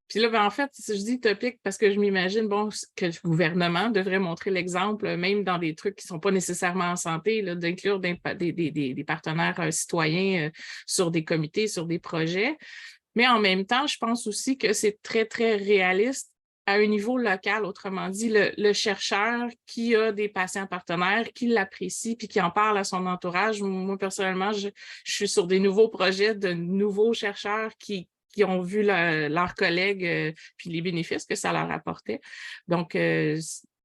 Puis là, en fait, je dis utopique parce que je m'imagine que le gouvernement devrait montrer l'exemple, même dans des trucs qui ne sont pas nécessairement en santé, d'inclure des partenaires citoyens sur des comités, sur des projets. Mais en même temps, je pense aussi que c'est très, très réaliste à un niveau local, autrement dit, le chercheur qui a des patients partenaires, qui l'apprécie puis qui en parle à son entourage. Moi, personnellement, je suis sur des nouveaux projets de nouveaux chercheurs qui ont vu leurs collègues puis les bénéfices que ça leur apportait. Donc,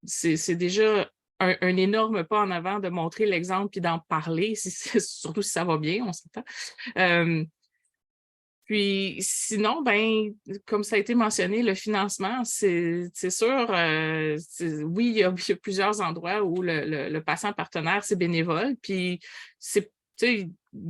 c'est déjà un énorme pas en avant de montrer l'exemple puis d'en parler, surtout si ça va bien, on s'entend. Puis sinon, comme ça a été mentionné, le financement, c'est sûr, oui, il y a plusieurs endroits où le patient partenaire, c'est bénévole, puis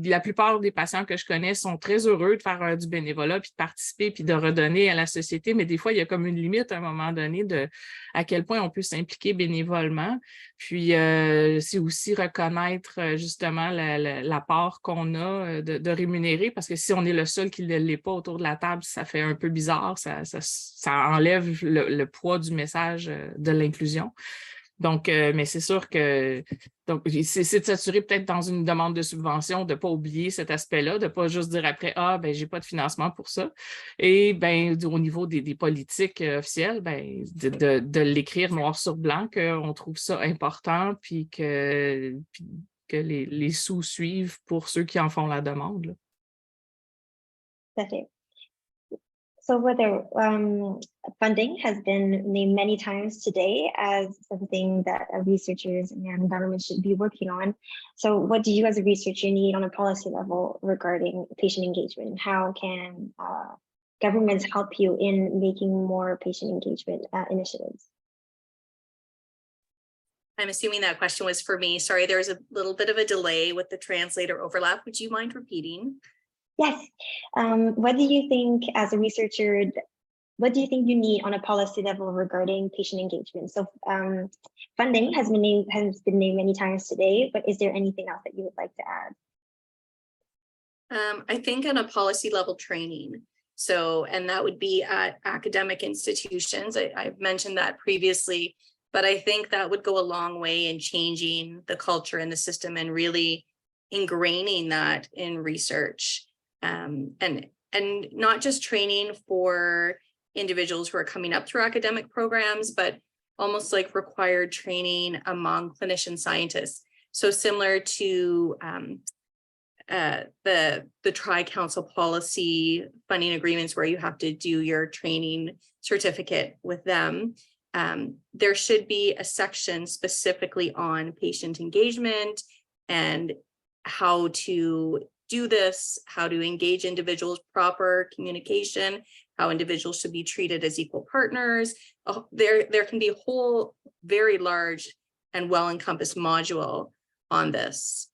la plupart des patients que je connais sont très heureux de faire du bénévolat, puis de participer, puis de redonner à la société, mais des fois, il y a comme une limite à un moment donné de à quel point on peut s'impliquer bénévolement. Puis, c'est aussi reconnaître justement la part qu'on a de rémunérer, parce que si on est le seul qui ne l'est pas autour de la table, ça fait un peu bizarre, ça enlève le poids du message de l'inclusion. Donc, mais c'est sûr que c'est de s'assurer peut-être dans une demande de subvention de ne pas oublier cet aspect-là, de ne pas juste dire après, je n'ai pas de financement pour ça. Et au niveau des politiques officielles, de l'écrire noir sur blanc, qu'on trouve ça important, puis que les sous suivent pour ceux qui en font la demande. Là. Tout à fait. So whether funding has been named many times today as something that researchers and government should be working on. So what do you as a researcher need on a policy level regarding patient engagement? And how can governments help you in making more patient engagement initiatives? I'm assuming that question was for me. Sorry, there was a little bit of a delay with the translator overlap. Would you mind repeating? Yes. What do you think as a researcher, what do you think you need on a policy level regarding patient engagement? So funding has been named many times today, but is there anything else that you would like to add? I think on a policy level training. So, and that would be at academic institutions. I've mentioned that previously, but I think that would go a long way in changing the culture in the system and really ingraining that in research. And not just training for individuals who are coming up through academic programs, but almost like required training among clinician scientists. So similar to the Tri-Council policy funding agreements where you have to do your training certificate with them. There should be a section specifically on patient engagement and how to do this, how to engage individuals, proper communication, how individuals should be treated as equal partners. There can be a whole very large and well-encompassed module on this.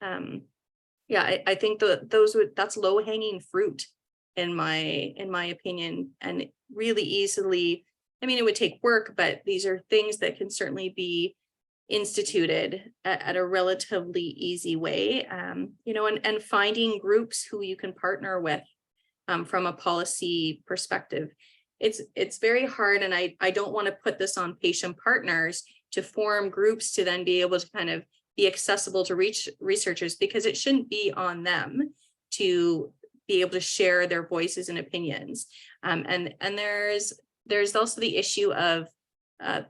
Yeah, I think that's low-hanging fruit in my opinion, and really easily, I mean, it would take work, but these are things that can certainly be instituted at a relatively easy way, you know, and finding groups who you can partner with from a policy perspective. It's very hard, and I don't want to put this on patient partners to form groups to then be able to kind of be accessible to researchers, because it shouldn't be on them to be able to share their voices and opinions. And there's also the issue of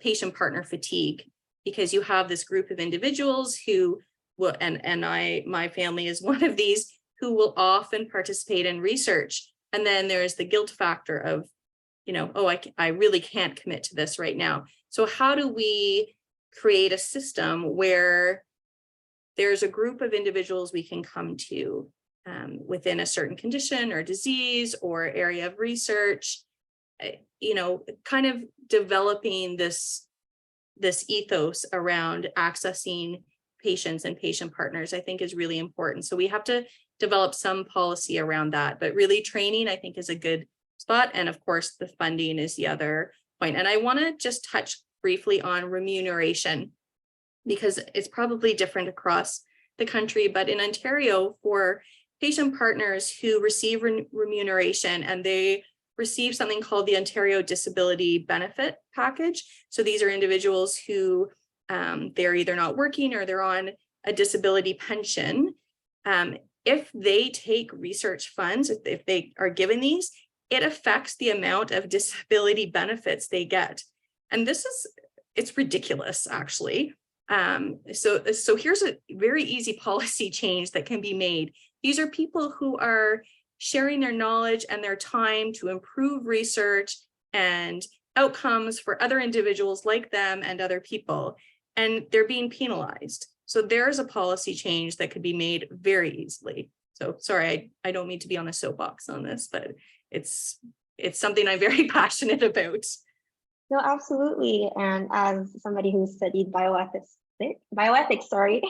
patient partner fatigue, because you have this group of individuals who will, and my family is one of these, who will often participate in research. And then there's the guilt factor of, you know, oh, I really can't commit to this right now. So how do we create a system where there's a group of individuals we can come to within a certain condition or disease or area of research, you know, kind of developing this ethos around accessing patients and patient partners, I think is really important. So we have to develop some policy around that, but really training, I think, is a good spot. And of course, the funding is the other point. And I want to just touch briefly on remuneration, because it's probably different across the country, but in Ontario, for patient partners who receive remuneration, and they receive something called the Ontario Disability Benefit Package. So these are individuals who they're either not working or they're on a disability pension. If they take research funds, if they are given these, it affects the amount of disability benefits they get. And it's ridiculous, actually. So here's a very easy policy change that can be made. These are people who are sharing their knowledge and their time to improve research and outcomes for other individuals like them and other people, and they're being penalized. So there's a policy change that could be made very easily. So sorry, I don't mean to be on a soapbox on this, but it's something I'm very passionate about. No, absolutely. And as somebody who studied bioethics, sorry,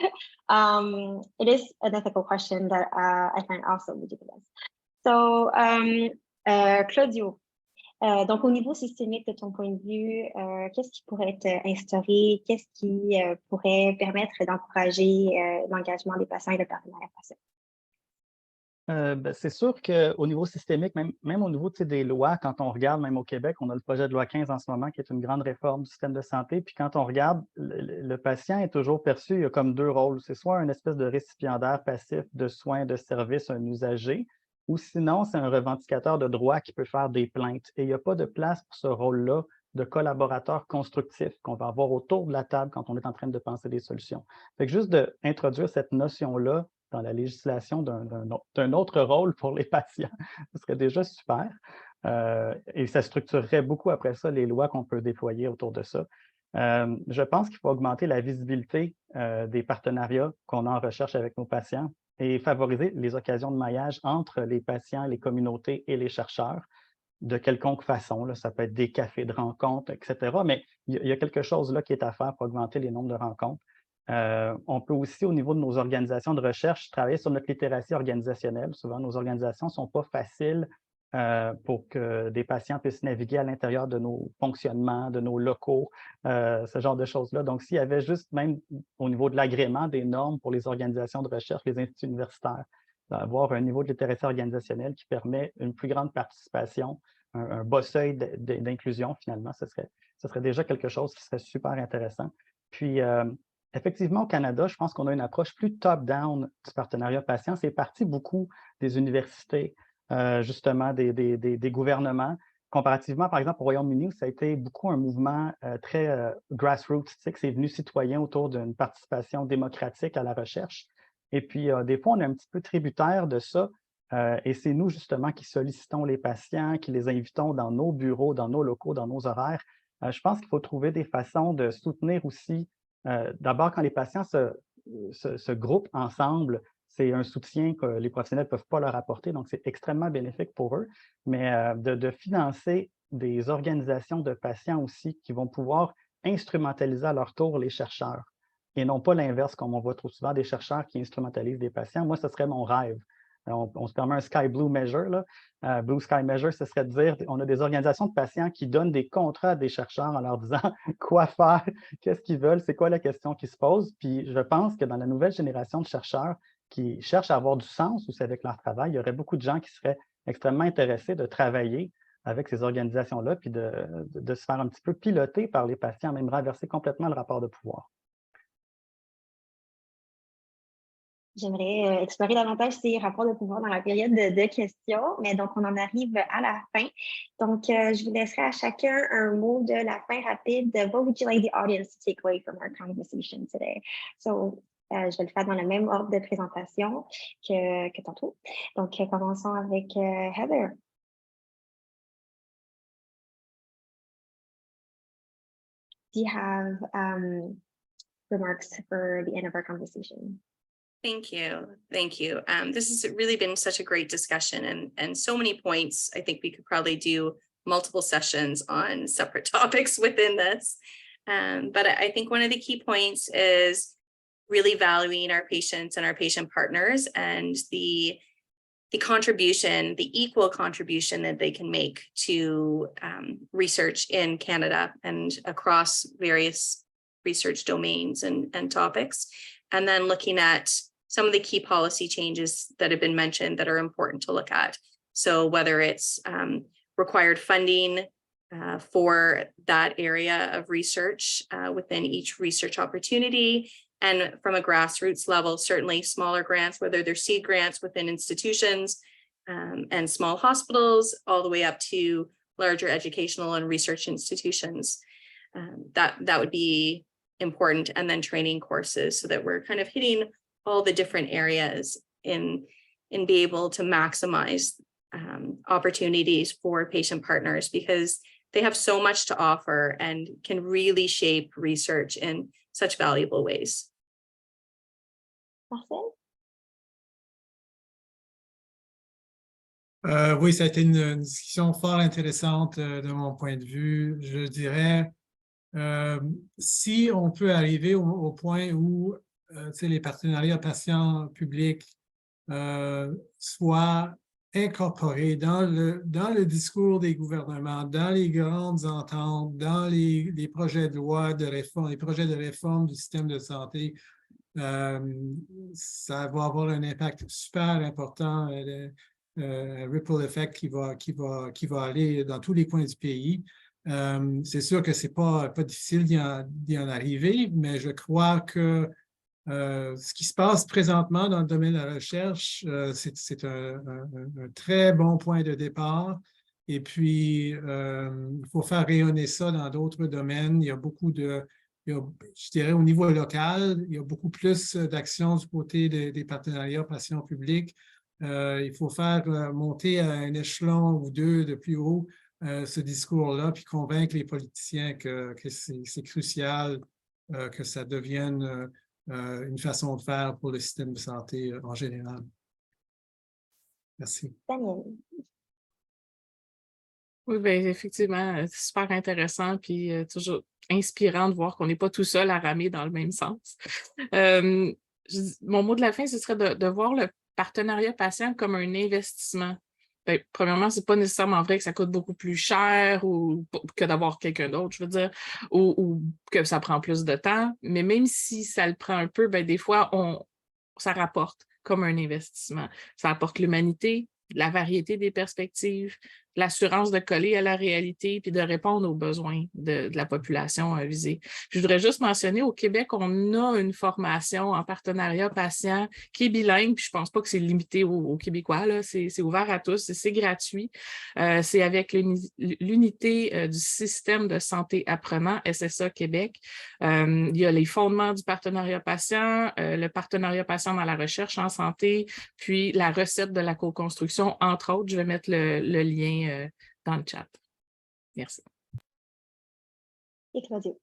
it is an ethical question that I find also ridiculous. So, Claudio, donc au niveau systémique de ton point de vue, qu'est-ce qui pourrait être instauré, qu'est-ce qui pourrait permettre d'encourager l'engagement des patients et le partenariat patient? C'est sûr qu'au niveau systémique, même au niveau des lois, quand on regarde, même au Québec, on a le projet de loi 15 en ce moment, qui est une grande réforme du système de santé. Puis quand on regarde, le patient est toujours perçu, il y a comme deux rôles. C'est soit une espèce de récipiendaire passif de soins, de services, un usager, ou sinon, c'est un revendicateur de droits qui peut faire des plaintes. Et il n'y a pas de place pour ce rôle-là de collaborateur constructif qu'on va avoir autour de la table quand on est en train de penser des solutions. Fait que juste d'introduire cette notion-là dans la législation d'un autre rôle pour les patients, ce serait déjà super. Et ça structurerait beaucoup après ça les lois qu'on peut déployer autour de ça. Je pense qu'il faut augmenter la visibilité des partenariats qu'on a en recherche avec nos patients et favoriser les occasions de maillage entre les patients, les communautés et les chercheurs de quelconque façon. Là, ça peut être des cafés de rencontres, etc. Mais il y a quelque chose là qui est à faire pour augmenter les nombres de rencontres. On peut aussi, au niveau de nos organisations de recherche, travailler sur notre littératie organisationnelle. Souvent, nos organisations ne sont pas faciles pour que des patients puissent naviguer à l'intérieur de nos fonctionnements, de nos locaux, ce genre de choses-là. Donc, s'il y avait juste, même au niveau de l'agrément, des normes pour les organisations de recherche, les instituts universitaires, d'avoir un niveau de littératie organisationnelle qui permet une plus grande participation, un bas seuil d'inclusion, finalement, ce serait déjà quelque chose qui serait super intéressant. Puis, effectivement, au Canada, je pense qu'on a une approche plus top-down du partenariat patient. C'est parti beaucoup des universités, justement, des gouvernements. Comparativement, par exemple, au Royaume-Uni, où ça a été beaucoup un mouvement très grassroots, tu sais, que c'est venu citoyen autour d'une participation démocratique à la recherche. Et puis, des fois, on est un petit peu tributaire de ça. Et c'est nous, justement, qui sollicitons les patients, qui les invitons dans nos bureaux, dans nos locaux, dans nos horaires. Je pense qu'il faut trouver des façons de soutenir aussi. D'abord, quand les patients se groupent ensemble, c'est un soutien que les professionnels ne peuvent pas leur apporter, donc c'est extrêmement bénéfique pour eux. Mais de financer des organisations de patients aussi qui vont pouvoir instrumentaliser à leur tour les chercheurs et non pas l'inverse, comme on voit trop souvent, des chercheurs qui instrumentalisent des patients. Moi, ce serait mon rêve. On se permet un Sky Blue Measure. Là. Blue Sky Measure, ce serait de dire on a des organisations de patients qui donnent des contrats à des chercheurs en leur disant quoi faire, qu'est-ce qu'ils veulent, c'est quoi la question qui se pose. Puis je pense que dans la nouvelle génération de chercheurs qui cherchent à avoir du sens aussi avec leur travail, il y aurait beaucoup de gens qui seraient extrêmement intéressés de travailler avec ces organisations-là, puis de se faire un petit peu piloter par les patients, même renverser complètement le rapport de pouvoir. J'aimerais explorer davantage ces rapports de pouvoir dans la période de questions, mais donc on en arrive à la fin. Donc, je vous laisserai à chacun un mot de la fin rapide. What would you like the audience to take away from our conversation today? So, je vais le faire dans le même ordre de présentation que tantôt. Donc, commençons avec Heather. Do you have remarks for the end of our conversation? Thank you. Thank you. This has really been such a great discussion and so many points. I think we could probably do multiple sessions on separate topics within this. But I think one of the key points is really valuing our patients and our patient partners and the contribution, the equal contribution that they can make to research in Canada and across various research domains and topics. And then looking at some of the key policy changes that have been mentioned that are important to look at. So whether it's required funding for that area of research within each research opportunity, and from a grassroots level, certainly smaller grants, whether they're seed grants within institutions and small hospitals, all the way up to larger educational and research institutions. That would be important, and then training courses so that we're kind of hitting all the different areas in be able to maximize opportunities for patient partners, because they have so much to offer and can really shape research in such valuable ways. Marcel? Oui, ça a été une discussion fort intéressante de mon point de vue. Je dirais, si on peut arriver au point où les partenariats patients publics soient incorporés dans le discours des gouvernements, dans les grandes ententes, dans les projets de loi de réforme, les projets de réforme du système de santé, ça va avoir un impact super important, ripple effect qui va aller dans tous les coins du pays. C'est sûr que c'est pas difficile d'y en arriver, mais je crois que ce qui se passe présentement dans le domaine de la recherche, c'est un très bon point de départ. Et puis, il faut faire rayonner ça dans d'autres domaines. Il y a beaucoup je dirais au niveau local, il y a beaucoup plus d'actions du côté des partenariats patients publics. Il faut faire monter à un échelon ou deux de plus haut ce discours-là, puis convaincre les politiciens que c'est crucial que ça devienne une façon de faire pour le système de santé en général. Merci. Daniel. Oui, bien, effectivement, c'est super intéressant puis toujours inspirant de voir qu'on n'est pas tout seul à ramer dans le même sens. Mon mot de la fin, ce serait de voir le partenariat patient comme un investissement. Ben, premièrement, c'est pas nécessairement vrai que ça coûte beaucoup plus cher que d'avoir quelqu'un d'autre, je veux dire, ou que ça prend plus de temps, mais même si ça le prend un peu, ben, des fois, ça rapporte comme un investissement. Ça apporte l'humanité, la variété des perspectives, l'assurance de coller à la réalité puis de répondre aux besoins de la population visée. Je voudrais juste mentionner, au Québec, on a une formation en partenariat patient qui est bilingue, puis je ne pense pas que c'est limité aux Québécois, là. C'est ouvert à tous, c'est gratuit. C'est avec l'unité du système de santé apprenant, SSA Québec. Il y a les fondements du partenariat patient, le partenariat patient dans la recherche en santé, puis la recette de la co-construction, entre autres. Je vais mettre le lien dans le chat. Merci. Et Claudio.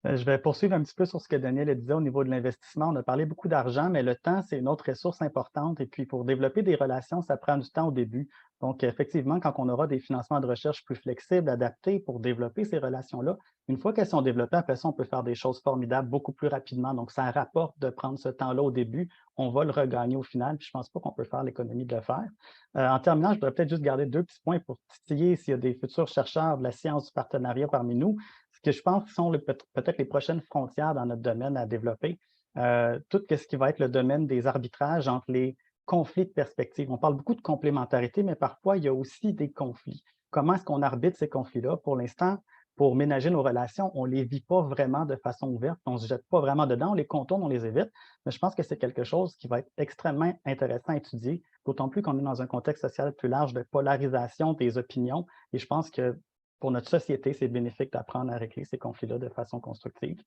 Je vais poursuivre un petit peu sur ce que Daniel disait au niveau de l'investissement. On a parlé beaucoup d'argent, mais le temps, c'est une autre ressource importante. Et puis, pour développer des relations, ça prend du temps au début. Donc, effectivement, quand on aura des financements de recherche plus flexibles, adaptés pour développer ces relations-là, une fois qu'elles sont développées, après ça, on peut faire des choses formidables beaucoup plus rapidement. Donc, ça rapporte de prendre ce temps-là au début. On va le regagner au final, puis je ne pense pas qu'on peut faire l'économie de le faire. En terminant, je voudrais peut-être juste garder 2 petits points pour titiller s'il y a des futurs chercheurs de la science du partenariat parmi nous. Ce que je pense sont peut-être les prochaines frontières dans notre domaine à développer. Tout ce qui va être le domaine des arbitrages entre les conflits de perspectives. On parle beaucoup de complémentarité, mais parfois, il y a aussi des conflits. Comment est-ce qu'on arbitre ces conflits-là? Pour l'instant, pour ménager nos relations, on ne les vit pas vraiment de façon ouverte, on ne se jette pas vraiment dedans, on les contourne, on les évite, mais je pense que c'est quelque chose qui va être extrêmement intéressant à étudier, d'autant plus qu'on est dans un contexte social plus large de polarisation des opinions, et je pense que pour notre société, c'est bénéfique d'apprendre à régler ces conflits-là de façon constructive.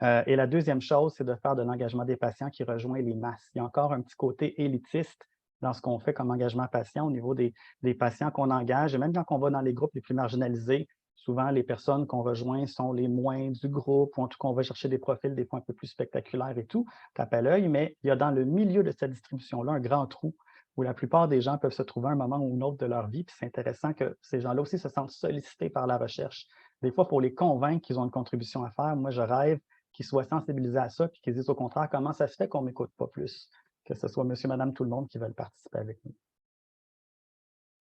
Et la deuxième chose, c'est de faire de l'engagement des patients qui rejoint les masses. Il y a encore un petit côté élitiste dans ce qu'on fait comme engagement patient au niveau des patients qu'on engage. Et même quand on va dans les groupes les plus marginalisés, souvent les personnes qu'on rejoint sont les moins du groupe, ou en tout cas, on va chercher des profils des fois un peu plus spectaculaires et tout, tape à l'œil, mais il y a dans le milieu de cette distribution-là un grand trou où la plupart des gens peuvent se trouver à un moment ou un autre de leur vie. Puis c'est intéressant que ces gens-là aussi se sentent sollicités par la recherche. Des fois, pour les convaincre qu'ils ont une contribution à faire, moi, je rêve qu'ils soient sensibilisés à ça, puis qu'ils disent au contraire, comment ça se fait qu'on ne m'écoute pas plus, que ce soit monsieur, madame, tout le monde qui veulent participer avec nous.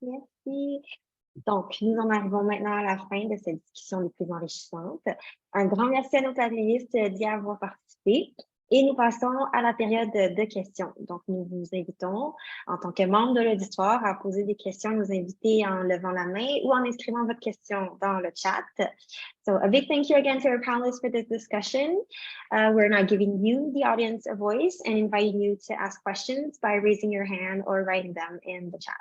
Merci. Donc, nous en arrivons maintenant à la fin de cette discussion les plus enrichissantes. Un grand merci à nos panélistes d'y avoir participé. Et nous passons à la période de questions. Donc, nous vous invitons, en tant que membre de l'auditoire, à poser des questions à nos invités en levant la main ou en inscrivant votre question dans le chat. So, a big thank you again to our panelists for this discussion. We're now giving you, the audience, a voice and inviting you to ask questions by raising your hand or writing them in the chat.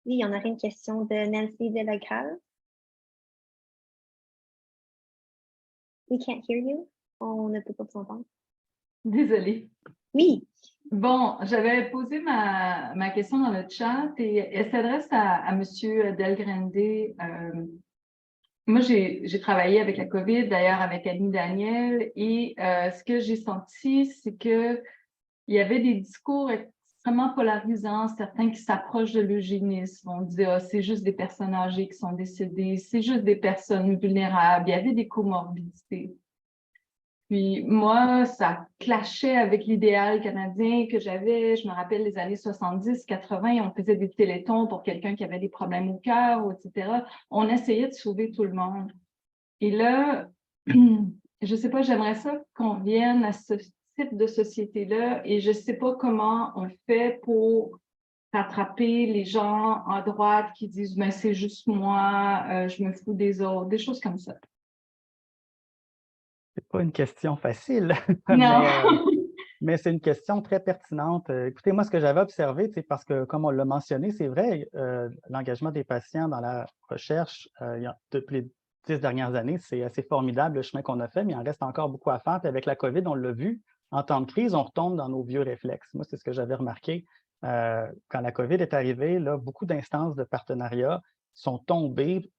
Oui, il y en aurait une question de Nancy Delagrave. We can't hear you. On ne peut pas vous entendre. Désolée. Oui. Bon, j'avais posé ma question dans le chat et elle s'adresse à M. Delgrande. Moi, j'ai travaillé avec la COVID, d'ailleurs avec Annie Daniel, et ce que j'ai senti, c'est qu'il y avait des discours extrêmement polarisants, certains qui s'approchent de l'eugénisme. On disait, ah, c'est juste des personnes âgées qui sont décédées, c'est juste des personnes vulnérables, il y avait des comorbidités. Puis moi, ça clashait avec l'idéal canadien que j'avais. Je me rappelle les années 70, 80, on faisait des télétons pour quelqu'un qui avait des problèmes au cœur, etc. On essayait de sauver tout le monde. Et là, je sais pas, j'aimerais ça qu'on vienne à ce type de société-là et je sais pas comment on fait pour rattraper les gens à droite qui disent « mais c'est juste moi, je me fous des autres », des choses comme ça. C'est pas une question facile. Non. Mais c'est une question très pertinente. Écoutez, moi, ce que j'avais observé, c'est parce que, comme on l'a mentionné, c'est vrai, l'engagement des patients dans la recherche depuis les 10 dernières années, c'est assez formidable le chemin qu'on a fait, mais il en reste encore beaucoup à faire. Puis avec la COVID, on l'a vu, en temps de crise, on retombe dans nos vieux réflexes. Moi, c'est ce que j'avais remarqué. Quand la COVID est arrivée, là, beaucoup d'instances de partenariat sont tombées.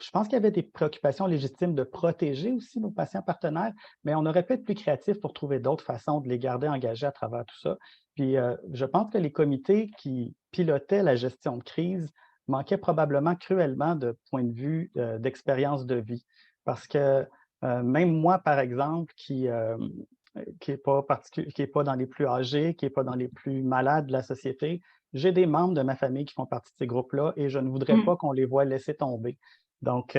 Je pense qu'il y avait des préoccupations légitimes de protéger aussi nos patients partenaires, mais on aurait pu être plus créatif pour trouver d'autres façons de les garder engagés à travers tout ça. Puis, je pense que les comités qui pilotaient la gestion de crise manquaient probablement cruellement de point de vue d'expérience de vie. Parce que même moi, par exemple, qui n'est pas dans les plus âgés, qui n'est pas dans les plus malades de la société, j'ai des membres de ma famille qui font partie de ces groupes-là et je ne voudrais pas qu'on les voie laisser tomber. Donc,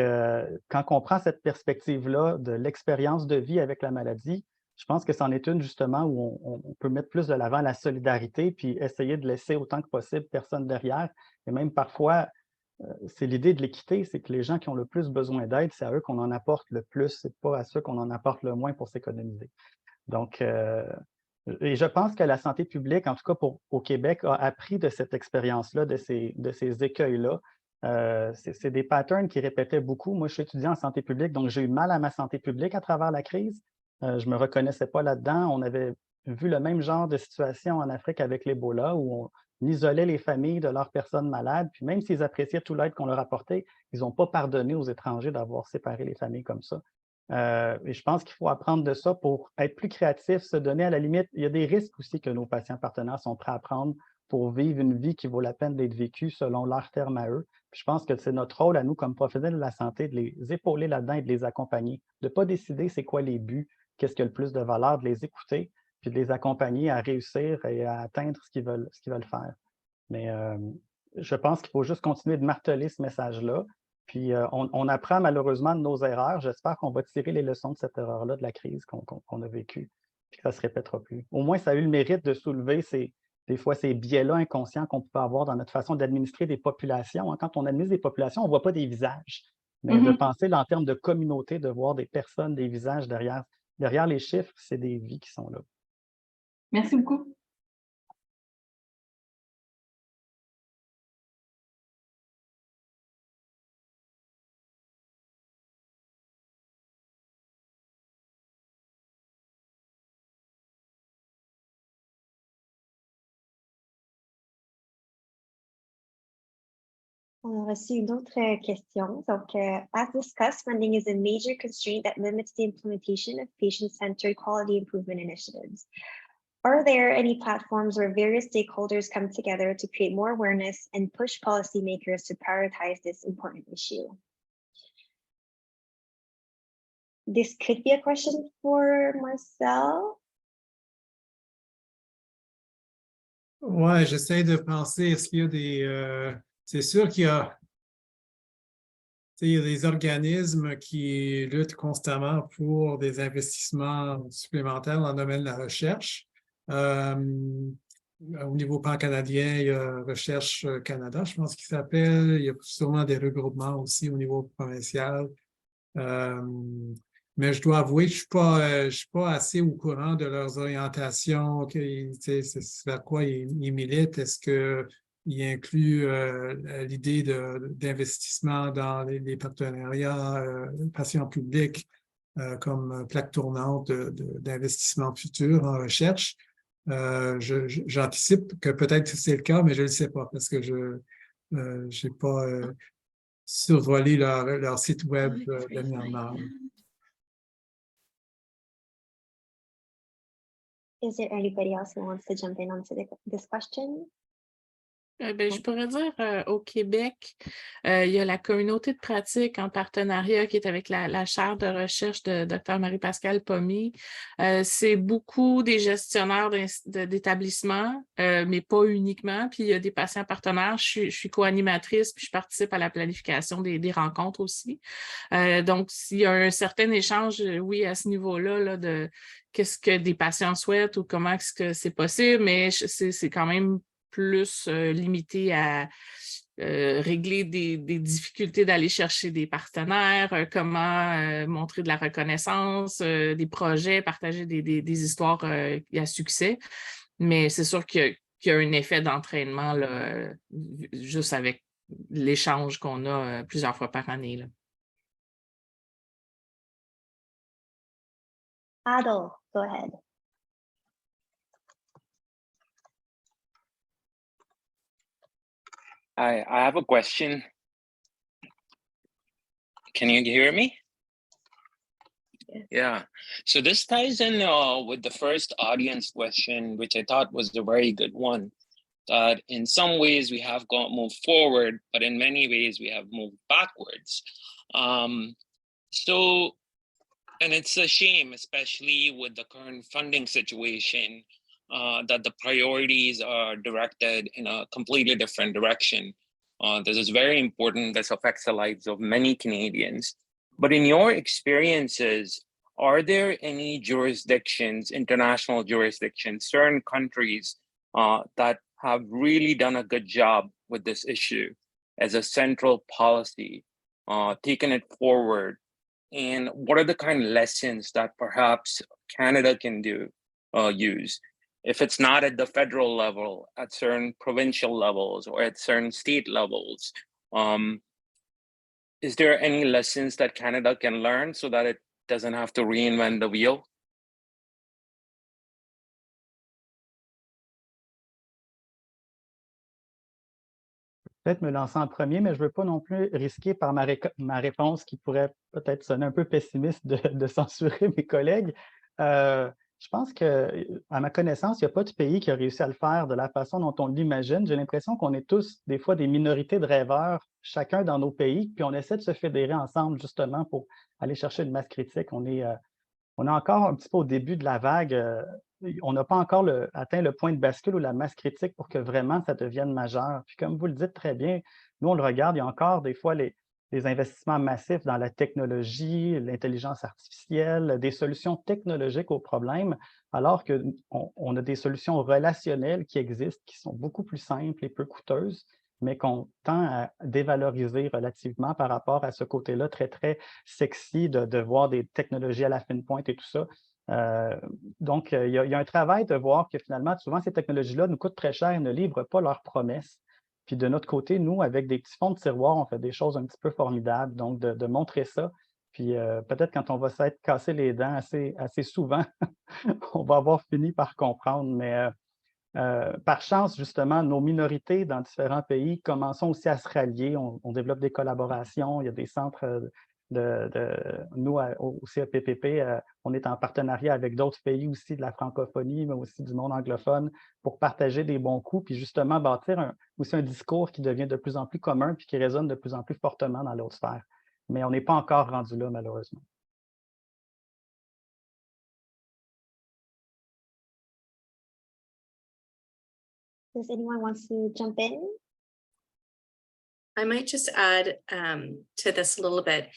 quand on prend cette perspective-là de l'expérience de vie avec la maladie, je pense que c'en est une justement où on peut mettre plus de l'avant la solidarité puis essayer de laisser autant que possible personne derrière. Et même parfois, c'est l'idée de l'équité, c'est que les gens qui ont le plus besoin d'aide, c'est à eux qu'on en apporte le plus, c'est pas à ceux qu'on en apporte le moins pour s'économiser. Donc, et je pense que la santé publique, en tout cas au Québec, a appris de cette expérience-là, de ces écueils-là. C'est des patterns qui répétaient beaucoup. Moi, je suis étudiant en santé publique, donc j'ai eu mal à ma santé publique à travers la crise. Je ne me reconnaissais pas là-dedans. On avait vu le même genre de situation en Afrique avec l'Ebola, où on isolait les familles de leurs personnes malades, puis même s'ils appréciaient tout l'aide qu'on leur apportait, ils n'ont pas pardonné aux étrangers d'avoir séparé les familles comme ça. Et je pense qu'il faut apprendre de ça pour être plus créatif, se donner à la limite. Il y a des risques aussi que nos patients partenaires sont prêts à prendre pour vivre une vie qui vaut la peine d'être vécue selon leurs termes à eux. Puis je pense que c'est notre rôle à nous, comme professionnels de la santé, de les épauler là-dedans et de les accompagner, de ne pas décider c'est quoi les buts, qu'est-ce qui a le plus de valeur, de les écouter, puis de les accompagner à réussir et à atteindre ce qu'ils veulent faire. Mais je pense qu'il faut juste continuer de marteler ce message-là. Puis on apprend malheureusement de nos erreurs. J'espère qu'on va tirer les leçons de cette erreur-là, de la crise qu'on a vécue, puis que ça ne se répétera plus. Au moins, ça a eu le mérite de soulever des fois ces biais-là inconscients qu'on peut avoir dans notre façon d'administrer des populations. Quand on administre des populations, on ne voit pas des visages. Mais de penser en termes de communauté, de voir des personnes, des visages derrière les chiffres, c'est des vies qui sont là. Merci beaucoup. On a reçu une autre question. Donc, as discussed, funding is a major constraint that limits the implementation of patient-centered quality improvement initiatives. Are there any platforms where various stakeholders come together to create more awareness and push policymakers to prioritize this important issue? This could be a question for Marcel. Ouais, j'essaie de penser, est-ce qu'il y a des... c'est sûr qu'il y a des organismes qui luttent constamment pour des investissements supplémentaires dans le domaine de la recherche. Au niveau pan-canadien, il y a Recherche Canada, je pense qu'il s'appelle. Il y a sûrement des regroupements aussi au niveau provincial. Mais je dois avouer que je suis pas assez au courant de leurs orientations, vers quoi ils militent. Est-ce qu'ils incluent l'idée d'investissement dans les partenariats patients publics comme plaque tournante d'investissement futur en recherche? J'anticipe que peut-être c'est le cas, mais je ne le sais pas parce que je n'ai pas survolé leur site web dernièrement. Is there anybody else who wants to jump in onto this question? Je pourrais dire au Québec, il y a la communauté de pratique en partenariat qui est avec la chaire de recherche de Dr. Marie-Pascale Pommy. C'est beaucoup des gestionnaires d'établissements, mais pas uniquement. Puis il y a des patients partenaires. Je suis co-animatrice, puis je participe à la planification des rencontres aussi. Donc, s'il y a un certain échange, oui, à ce niveau-là, là, de qu'est-ce que des patients souhaitent ou comment est-ce que c'est possible, mais c'est quand même plus limité à régler des difficultés d'aller chercher des partenaires, comment montrer de la reconnaissance, des projets, partager des histoires à succès. Mais c'est sûr qu'il y a un effet d'entraînement là, juste avec l'échange qu'on a plusieurs fois par année, là. Adel, go ahead. I have a question. Can you hear me? Yeah. So this ties in with the first audience question, which I thought was a very good one. That in some ways we have moved forward, but in many ways we have moved backwards. And it's a shame, especially with the current funding situation, that the priorities are directed in a completely different direction. This is very important. This affects the lives of many Canadians. But in your experiences, are there any jurisdictions, international jurisdictions, certain countries that have really done a good job with this issue as a central policy, taken it forward? And what are the kind of lessons that perhaps Canada can use? If it's not at the federal level, at certain provincial levels or at certain state levels, is there any lessons that Canada can learn so that it doesn't have to reinvent the wheel? Peut-être me lancer en premier, mais je ne veux pas non plus risquer par ma réponse qui pourrait peut-être sonner un peu pessimiste de censurer mes collègues. Je pense que, à ma connaissance, il n'y a pas de pays qui a réussi à le faire de la façon dont on l'imagine. J'ai l'impression qu'on est tous, des fois, des minorités de rêveurs, chacun dans nos pays, puis on essaie de se fédérer ensemble, justement, pour aller chercher une masse critique. On est encore un petit peu au début de la vague. On n'a pas encore atteint le point de bascule ou la masse critique pour que vraiment ça devienne majeur. Puis comme vous le dites très bien, nous, on le regarde, il y a encore des fois les investissements massifs dans la technologie, l'intelligence artificielle, des solutions technologiques aux problèmes, alors qu'on a des solutions relationnelles qui existent, qui sont beaucoup plus simples et peu coûteuses, mais qu'on tend à dévaloriser relativement par rapport à ce côté-là très, très sexy de voir des technologies à la fine pointe et tout ça. Donc, il y a un travail de voir que finalement, souvent, ces technologies-là nous coûtent très cher et ne livrent pas leurs promesses. Puis de notre côté, nous, avec des petits fonds de tiroir, on fait des choses un petit peu formidables. Donc, de montrer ça. Puis peut-être quand on va s'être cassé les dents assez souvent, on va avoir fini par comprendre. Mais par chance, justement, nos minorités dans différents pays commençons aussi à se rallier. On développe des collaborations. Il y a des centres nous, au CEPPP, on est en partenariat avec d'autres pays aussi de la francophonie, mais aussi du monde anglophone pour partager des bons coups, puis justement bâtir aussi un discours qui devient de plus en plus commun puis qui résonne de plus en plus fortement dans l'autre sphère. Mais on n'est pas encore rendu là, malheureusement. Does anyone want to jump in? I might just add to this a little bit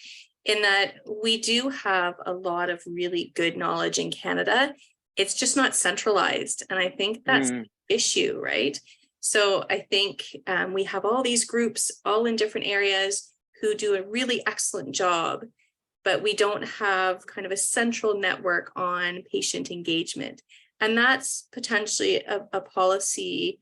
in that we do have a lot of really good knowledge in Canada. It's just not centralized. And I think that's the issue, right? So I think we have all these groups all in different areas who do a really excellent job, but we don't have kind of a central network on patient engagement. And that's potentially a policy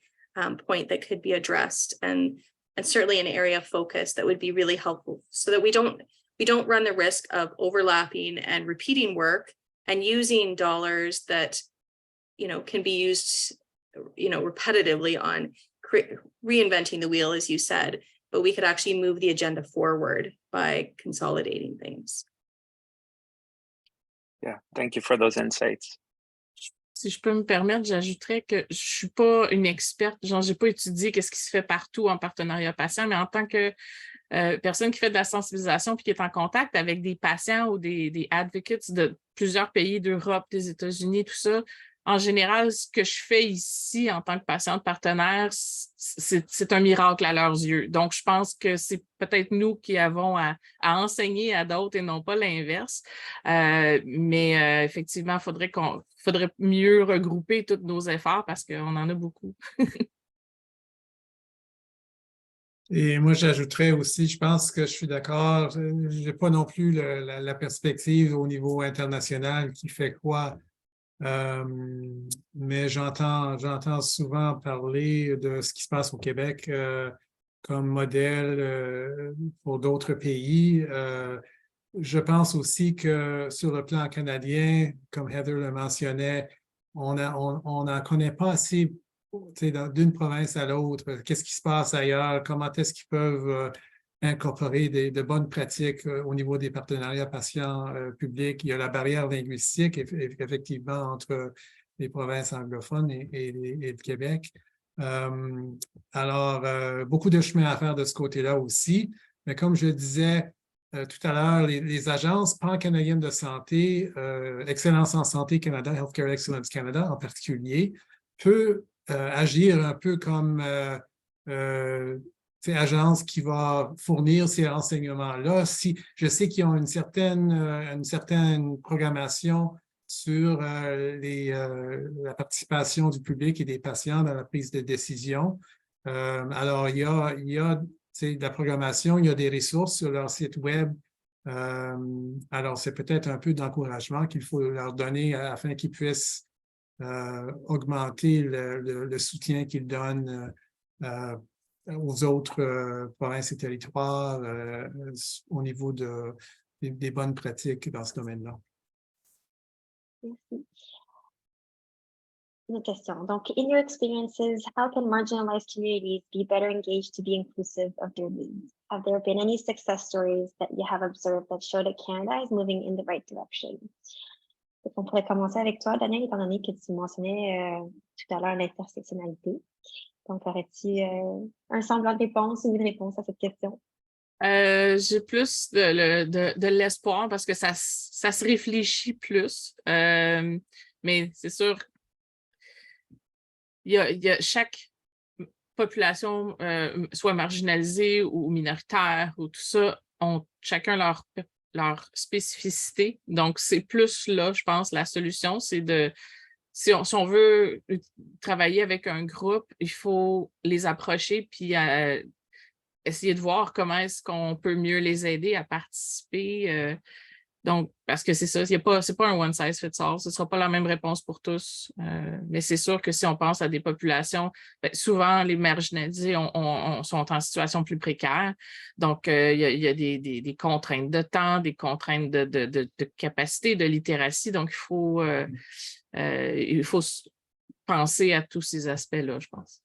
point that could be addressed and certainly an area of focus that would be really helpful so that we don't run the risk of overlapping and repeating work and using dollars that, can be used, repetitively on reinventing the wheel, as you said, but we could actually move the agenda forward by consolidating things. Yeah, thank you for those insights. Si je peux me permettre, j'ajouterais que je ne suis pas une experte, je n'ai pas étudié ce qui se fait partout en partenariat patient, mais en tant que personne qui fait de la sensibilisation puis qui est en contact avec des patients ou des advocates de plusieurs pays d'Europe, des États-Unis, tout ça, en général, ce que je fais ici en tant que patiente partenaire, c'est un miracle à leurs yeux. Donc, je pense que c'est peut-être nous qui avons à enseigner à d'autres et non pas l'inverse. Mais effectivement, il faudrait mieux regrouper tous nos efforts parce qu'on en a beaucoup. Et moi, j'ajouterais aussi, je pense que je suis d'accord, je n'ai pas non plus la perspective au niveau international qui fait quoi. Mais j'entends souvent parler de ce qui se passe au Québec comme modèle pour d'autres pays. Je pense aussi que sur le plan canadien, comme Heather le mentionnait, on n'en connaît pas assez d'une province à l'autre. Qu'est-ce qui se passe ailleurs? Comment est-ce qu'ils peuvent incorporer de bonnes pratiques au niveau des partenariats patients publics? Il y a la barrière linguistique, effectivement, entre les provinces anglophones et le Québec. Alors, beaucoup de chemin à faire de ce côté-là aussi. Mais comme je le disais, tout à l'heure, les agences pan-canadiennes de santé, Excellence en santé Canada, Healthcare Excellence Canada en particulier, peut agir un peu comme agence qui va fournir ces renseignements-là. Si, je sais qu'ils ont une certaine programmation sur la participation du public et des patients dans la prise de décision. Alors, il y a de la programmation, il y a des ressources sur leur site web. Alors, c'est peut-être un peu d'encouragement qu'il faut leur donner afin qu'ils puissent augmenter le soutien qu'ils donnent aux autres provinces et territoires au niveau des bonnes pratiques dans ce domaine-là. Merci. Une question. Donc, in your experiences, how can marginalized communities be better engaged to be inclusive of their needs? Have there been any success stories that you have observed that show that Canada is moving in the right direction? Donc, on pourrait commencer avec toi, Daniel, étant donné que tu mentionnais tout à l'heure l'intersectionnalité. Donc, aurais-tu un semblant de réponse ou une réponse à cette question? J'ai plus de l'espoir parce que ça se réfléchit plus. Mais c'est sûr, il y a chaque population, soit marginalisée ou minoritaire ou tout ça, ont chacun leur spécificité. Donc, c'est plus là, je pense, la solution, c'est de si on veut travailler avec un groupe, il faut les approcher puis essayer de voir comment est-ce qu'on peut mieux les aider à participer. Donc, parce que c'est ça, c'est pas un one size fits all, ce ne sera pas la même réponse pour tous. Mais c'est sûr que si on pense à des populations, souvent les marginalisés sont en situation plus précaire. Donc, il y a des contraintes de temps, des contraintes de capacité, de littératie. Donc, il faut penser à tous ces aspects-là, je pense.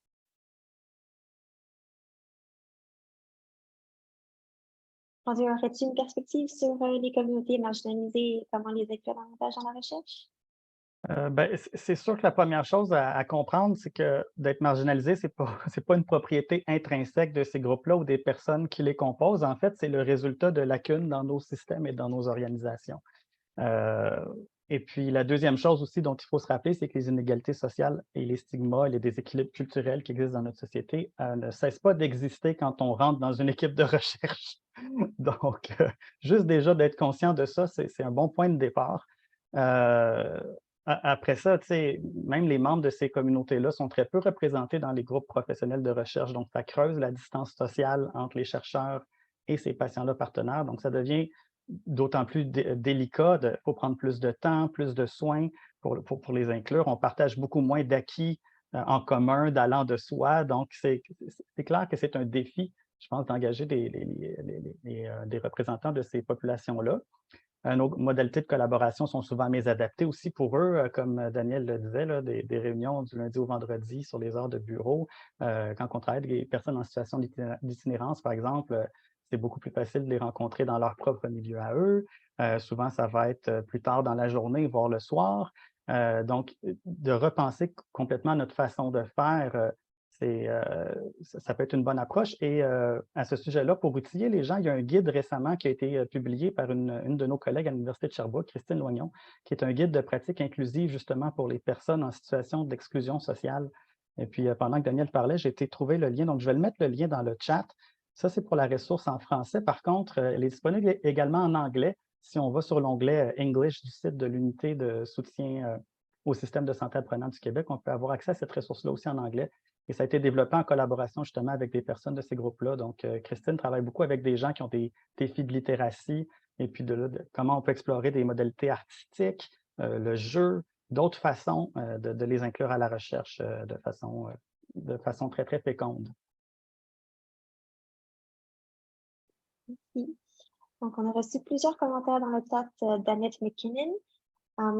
Aurais-tu une perspective sur les communautés marginalisées et comment les inclure davantage dans la recherche? C'est sûr que la première chose à comprendre, c'est que d'être marginalisé, c'est pas une propriété intrinsèque de ces groupes-là ou des personnes qui les composent. En fait, c'est le résultat de lacunes dans nos systèmes et dans nos organisations. Et puis, la deuxième chose aussi dont il faut se rappeler, c'est que les inégalités sociales et les stigmas et les déséquilibres culturels qui existent dans notre société ne cessent pas d'exister quand on rentre dans une équipe de recherche. Donc, juste déjà d'être conscient de ça, c'est un bon point de départ. Après ça, même les membres de ces communautés-là sont très peu représentés dans les groupes professionnels de recherche. Donc, ça creuse la distance sociale entre les chercheurs et ces patients-là partenaires. Donc, ça devient d'autant plus délicat. Il faut prendre plus de temps, plus de soins pour les inclure. On partage beaucoup moins d'acquis en commun, d'allant de soi. Donc, c'est clair que c'est un défi, je pense, d'engager des représentants de ces populations-là. Nos modalités de collaboration sont souvent mésadaptées aussi pour eux, comme Daniel le disait, là, des réunions du lundi au vendredi sur les heures de bureau. Quand on travaille avec des personnes en situation d'itinérance, par exemple, c'est beaucoup plus facile de les rencontrer dans leur propre milieu à eux. Souvent, ça va être plus tard dans la journée, voire le soir. Donc, de repenser complètement notre façon de faire, ça peut être une bonne approche. Et à ce sujet-là, pour outiller les gens, il y a un guide récemment qui a été publié par une de nos collègues à l'Université de Sherbrooke, Christine Loignon, qui est un guide de pratique inclusive justement pour les personnes en situation d'exclusion sociale. Et puis, pendant que Daniel parlait, j'ai été trouver le lien. Donc, je vais le mettre le lien dans le chat. Ça, c'est pour la ressource en français. Par contre, elle est disponible également en anglais. Si on va sur l'onglet English du site de l'unité de soutien au système de santé apprenant du Québec, on peut avoir accès à cette ressource-là aussi en anglais. Et ça a été développé en collaboration justement avec des personnes de ces groupes-là. Donc, Christine travaille beaucoup avec des gens qui ont des défis de littératie et puis de comment on peut explorer des modalités artistiques, le jeu, d'autres façons de les inclure à la recherche de façon très, très féconde. Merci. Donc, on a reçu plusieurs commentaires dans le chat d'Annette McKinnon.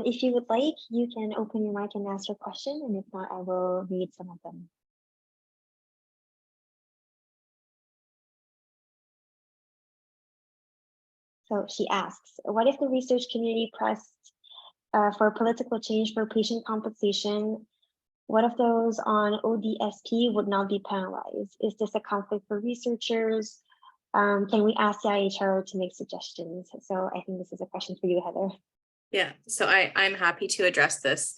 If you would like, you can open your mic and ask your question, and if not, I will read some of them. So she asks, what if the research community pressed for political change for patient compensation? What if those on ODSP would not be penalized? Is this a conflict for researchers? Can we ask CIHR to make suggestions? So I think this is a question for you, Heather. Yeah, so I'm happy to address this.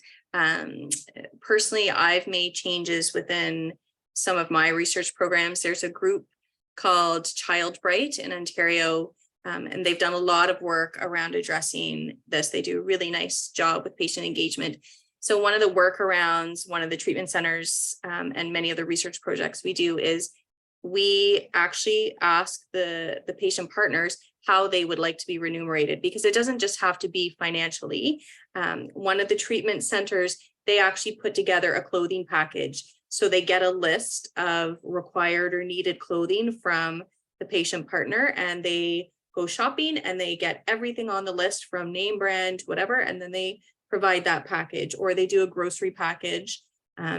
Personally, I've made changes within some of my research programs. There's a group called ChildBright in Ontario, and they've done a lot of work around addressing this. They do a really nice job with patient engagement. So one of the workarounds, one of the treatment centers, and many other research projects we do is we actually ask the patient partners how they would like to be remunerated, because it doesn't just have to be financially. One of the treatment centers, they actually put together a clothing package. So they get a list of required or needed clothing from the patient partner, and they go shopping and they get everything on the list from name brand, whatever, and then they provide that package. Or they do a grocery package,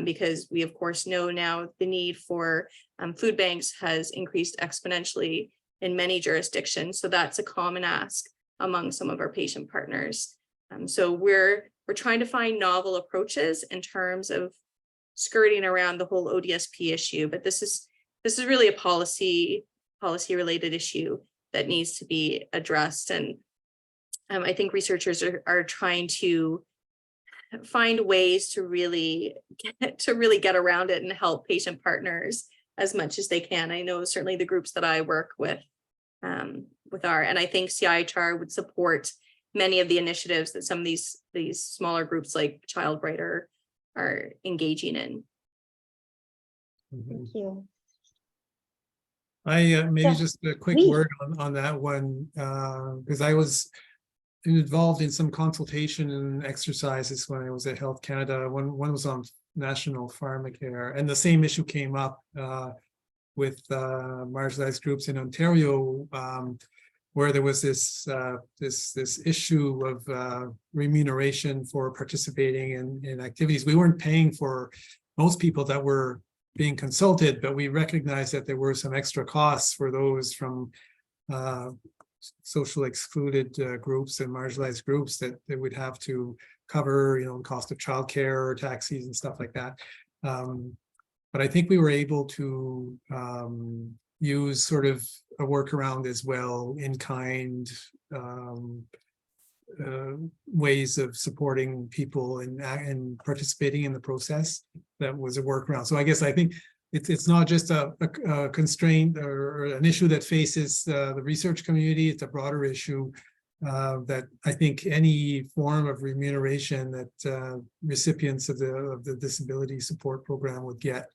because we of course know now the need for food banks has increased exponentially in many jurisdictions. So that's a common ask among some of our patient partners. So we're trying to find novel approaches in terms of skirting around the whole ODSP issue, but this is really a policy related issue that needs to be addressed. And I think researchers are trying to find ways to really get around it and help patient partners as much as they can. I know certainly the groups that I work with and I think CIHR would support many of the initiatives that some of these smaller groups like ChildBright are engaging in. Thank you. Maybe just a quick word on that one, because I was involved in some consultation and exercises when I was at Health Canada. One was on national pharmacare, and the same issue came up with marginalized groups in Ontario, where there was this issue of remuneration for participating in activities. We weren't paying for most people that were being consulted, but we recognized that there were some extra costs for those from social excluded groups and marginalized groups that they would have to cover, cost of childcare or taxis and stuff like that. But I think we were able to use sort of a workaround as well, in kind ways of supporting people and participating in the process. That was a workaround. So I think it's not just a constraint or an issue that faces the research community. It's a broader issue that I think any form of remuneration that recipients of the disability support program would get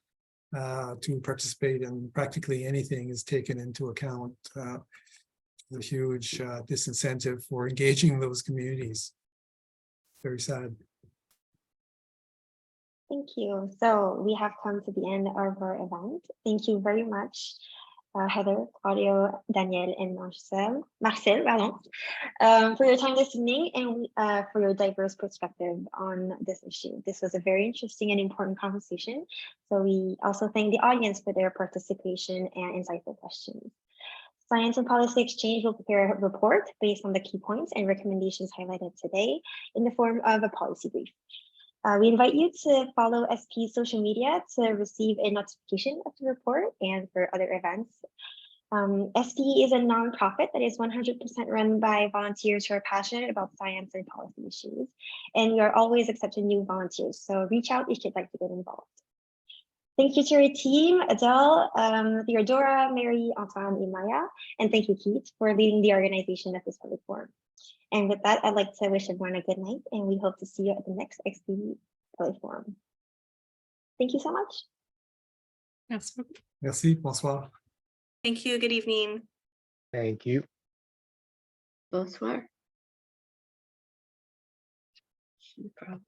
to participate in practically anything is taken into account. A huge disincentive for engaging those communities. Very sad. Thank you. So we have come to the end of our event. Thank you very much, Heather, Claudio, Daniel, and Marcel, for your time this evening and for your diverse perspective on this issue. This was a very interesting and important conversation. So we also thank the audience for their participation and insightful questions. Science and Policy Exchange will prepare a report based on the key points and recommendations highlighted today in the form of a policy brief. We invite you to follow SP's social media to receive a notification of the report and for other events. SP is a nonprofit that is 100% run by volunteers who are passionate about science and policy issues. And we are always accepting new volunteers. So reach out if you'd like to get involved. Thank you to your team, Adele, Theodora, Mary, Antoine, and Maya. And thank you, Keith, for leading the organization of this public forum. And with that, I'd like to wish everyone a good night, and we hope to see you at the next XP Public Forum. Thank you so much. Merci beaucoup. Merci, bonsoir. Thank you. Good evening. Thank you. Bonsoir. No problem.